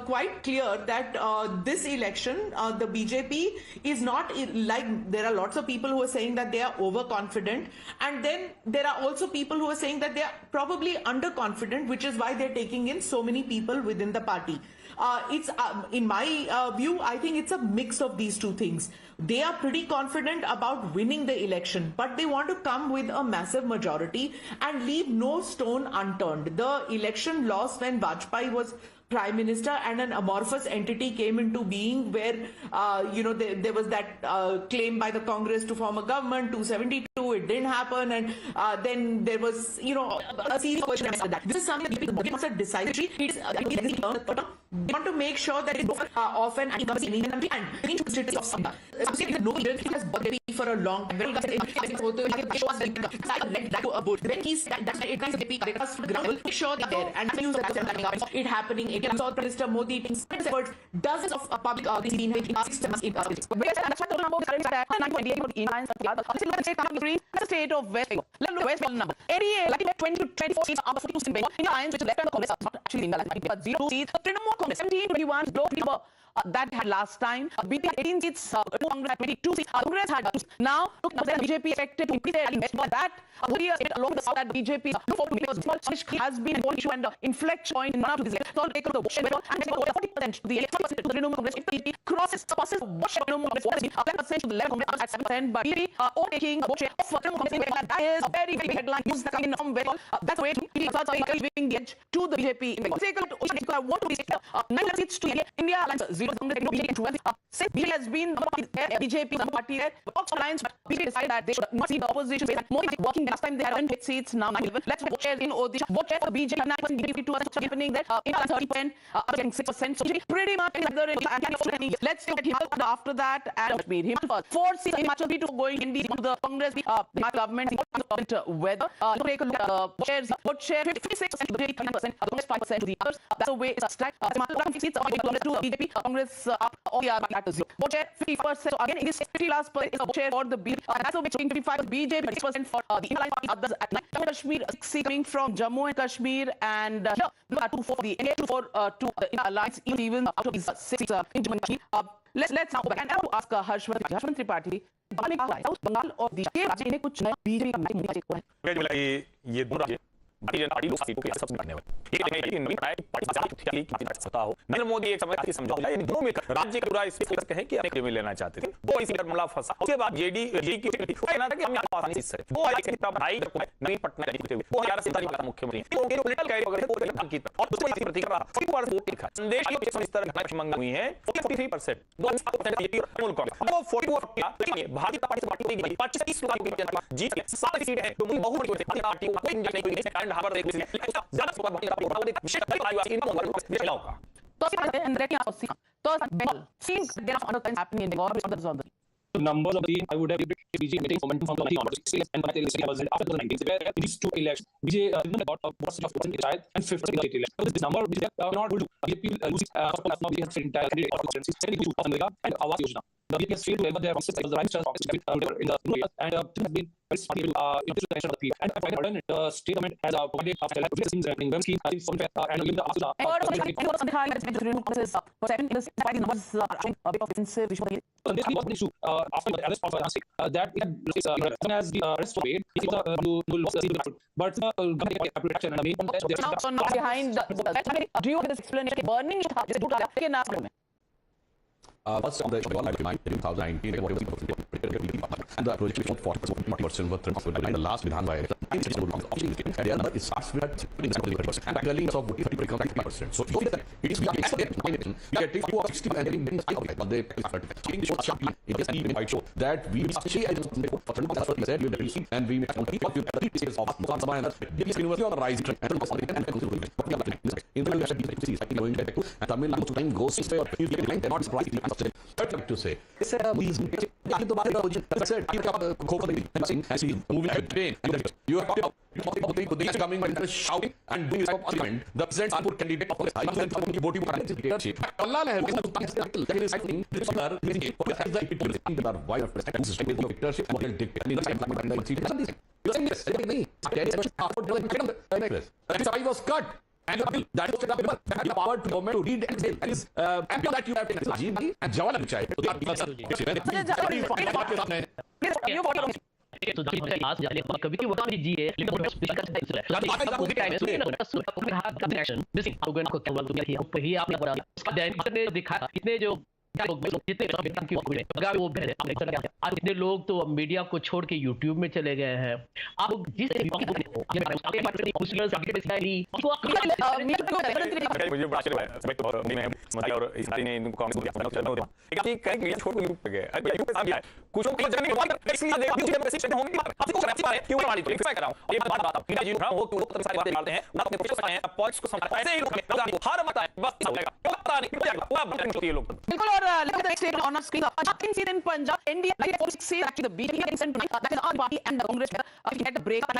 quite clear that this election, the BJP is not like there are lots of people who are saying that they are overconfident, and then there are also people who are saying that they are probably underconfident, which is why they're taking in so many people within the party. It's in my view, I think it's a mix of these two things. They are pretty confident about winning the election, but they want to come with a massive majority and leave no stone unturned. The election loss when Vajpayee was Prime Minister and an amorphous entity came into being where, there was that claim by the Congress to form a government, 272, it didn't happen, and then there was, a series of questions like that. This is something that the wants a decisive. They want to make sure that it's often and change the status of something. No leader has been for a long time. When he's make sure that there and it happening. It saw Minister Modi dozens of public seen in 6 months in the state of West Bengal. Let's look at West Bengal number. 88, like 20 to 24 seats are for in Bengal. In the alliance which is left hand Congress, not actually in Bengal, but 0 seats. Trinamool Congress, 17, 21, low number. That had last time. BP 18 seats, Congress had 22 seats. Congress had now, look, the BJP expected to increase their investment. But that would be a state along the south that BJP has been an important issue and inflection point in one of these elections. So take the vote share and take over 40% to the 40% to the Trinamool Congress. If the BJP crosses vote share Trinamool Congress, 10% to the 11 Congress at 7%. But BJP overtaking the vote share of Trinamool Congress, that is a very, very big headline. News that coming in from Bengal. That's the way BJP starts giving the edge to the BJP in Bengal. Take a look at what to be 9 seats to India alliance 0. Since BJP has been BJP party there, alliance, BJP decided that they should not see the opposition space. More working last time they had 10 seats, now 9. Let's vote share in Odisha. Vote share for BJP 9%, BJP 2% happening there. In 30%, getting 6%. So pretty much let's look at Himachal after that and Kashmir. Himachal first. 4 seats in Himachal to going in the Congress, the government, weather. Take a look at vote share 56% to the BJP, 30%, Congress 5% to the others. That's the way it's stacked. Himachal seats to BJP, Congress all the other at 0. Vote share 50%. So again, it is 50 last per is a vote share for the BJP. That's a bit 55 BJP, 6% for the alliance party. Others at 9. Kashmir 6 coming from Jammu and Kashmir and 2 for the India, 2 for to the alliance even out of these 6 in Jammu and Kashmir. Let's now go back and I want to ask Harshman Tripathi. Bengal और के राज्य में कुछ नया BJP का match को है ये दोनों राज्य भारतीय जनता पार्टी लोकसभा सीटों के सबसे बढ़ने वाले एक है नवीन पटनायक पार्टी की सत्ता हो नरेंद्र मोदी एक समय की समझौता यानी दोनों में राज्य का पूरा स्पेस कहें कि अपने में लेना चाहते थे वो इसी मामला फंसा उसके बाद जेडी की कहना था कि हम यहां आसानी से वो एक भाई नवीन पटनायक वो 11 सितंबर का मुख्यमंत्री वो पॉलिटिकल कैरियर वगैरह पूरे ढंग की और उसको इसी प्रतीक रहा वोट लिखा संदेश ये इस तरह घटना मंगा हुई है 43% 2% ये मूल कांग्रेस वो 44 भारतीय जनता पार्टी की 25 लोग जीत गए 7 सीट है तो बहुत बड़ी भारतीय पार्टी को कोई इंजन नहीं कोई हार्बर देख लीजिए ज्यादा सुपर भारतीय जनता पार्टी का विशेष कर आया इन महिलाओं का तो and let me ask you so Bengal seems there are other things happening in Bengal on the The numbers of the I would have BJ maintained momentum from the 19 onwards. And was after 2019. Where in these two elections, BJ got a percentage of percent and 50% of the election. This number BJ not able to BJP losing now we have entire candidate of constituency and Awas Yojana. The BJP has failed to ever their promises like the right chance in the rural and has been very smart to into the attention of the people. And I heard the state government has appointed after like things happening when scheme I think somewhere and even the after after the arrest of that as the arrest of it, he lost the seat, but government protection and I mean behind do you explanation burning first on the 2019 and the project 40% were in the last Vidhan Sabha election. And the other is starts with 30% and actually of 30%. So it is we are taking 60 and getting but they show that we actually said and we make of University on the rising trend and Tamil Nadu time goes not surprising to say moving you are coming and shouting and doing the president candidate I was cut. And that is the power to government to read and say that is that you have taken and Jawala Chai. कभी वो काम जी है लेकिन आपने दिखाया इतने जो इतने लोग तो मीडिया को छोड़ के यूट्यूब में चले गए हैं आप जिस look at the next statement on our screen. Nothing seen in Punjab. India, actually the BJP that is our party and the Congress. We had a break of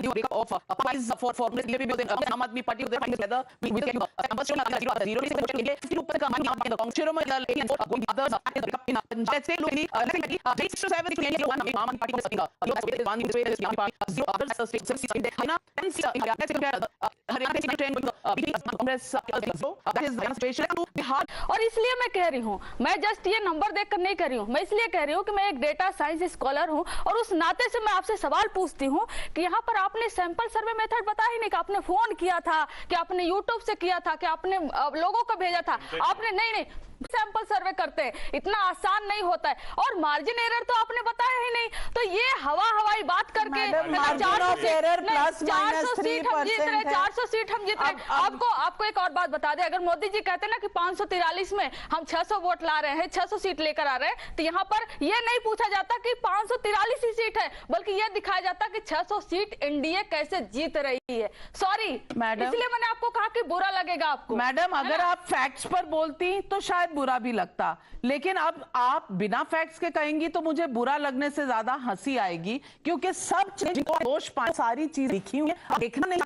price for BJP Aam Aadmi Party together. We will get you zero. The Congress others in Punjab. Say look, 6 to 7 one Aam Aadmi Party और इसलिए मैं कह रही हूँ मैं just ये number देखकर नहीं कर रही हूँ मैं इसलिए कह रही हूँ कि मैं एक डेटा साइंस स्कॉलर हूँ और उस नाते से मैं आपसे सवाल पूछती हूँ कि यहाँ पर आपने सैंपल सर्वे मेथड बताया ही नहीं कि आपने फोन किया था कि आपने यूट्यूब से किया था कि आपने लोगों को भेजा था आपने नहीं सैंपल सर्वे करते हैं इतना आसान नहीं होता है और मार्जिन एरर तो आपने बताया ही नहीं तो ये हवाई बात करके 400 सीट हम जीत रहे आपको एक और बात बता दें अगर मोदी जी कहते ना कि 543 में हम 600 वोट ला रहे हैं 600 सीट लेकर आ रहे हैं तो यहाँ पर ये नहीं पूछा जाता कि 543 ही सीट है बल्कि ये दिखाया जाता कि 600 सीट एनडीए कैसे जीत रही है सॉरी मैडम इसलिए मैंने आपको कहा कि बुरा लगेगा आपको मैडम अगर आप फैक्ट्स पर बोलती तो शायद बुरा भी लगता लेकिन अब आप बिना फैक्ट्स के कहेंगी तो मुझे बुरा लगने से ज्यादा हंसी आएगी क्योंकि सब चीज दोष सारी चीज लिखी हुई है देखना नहीं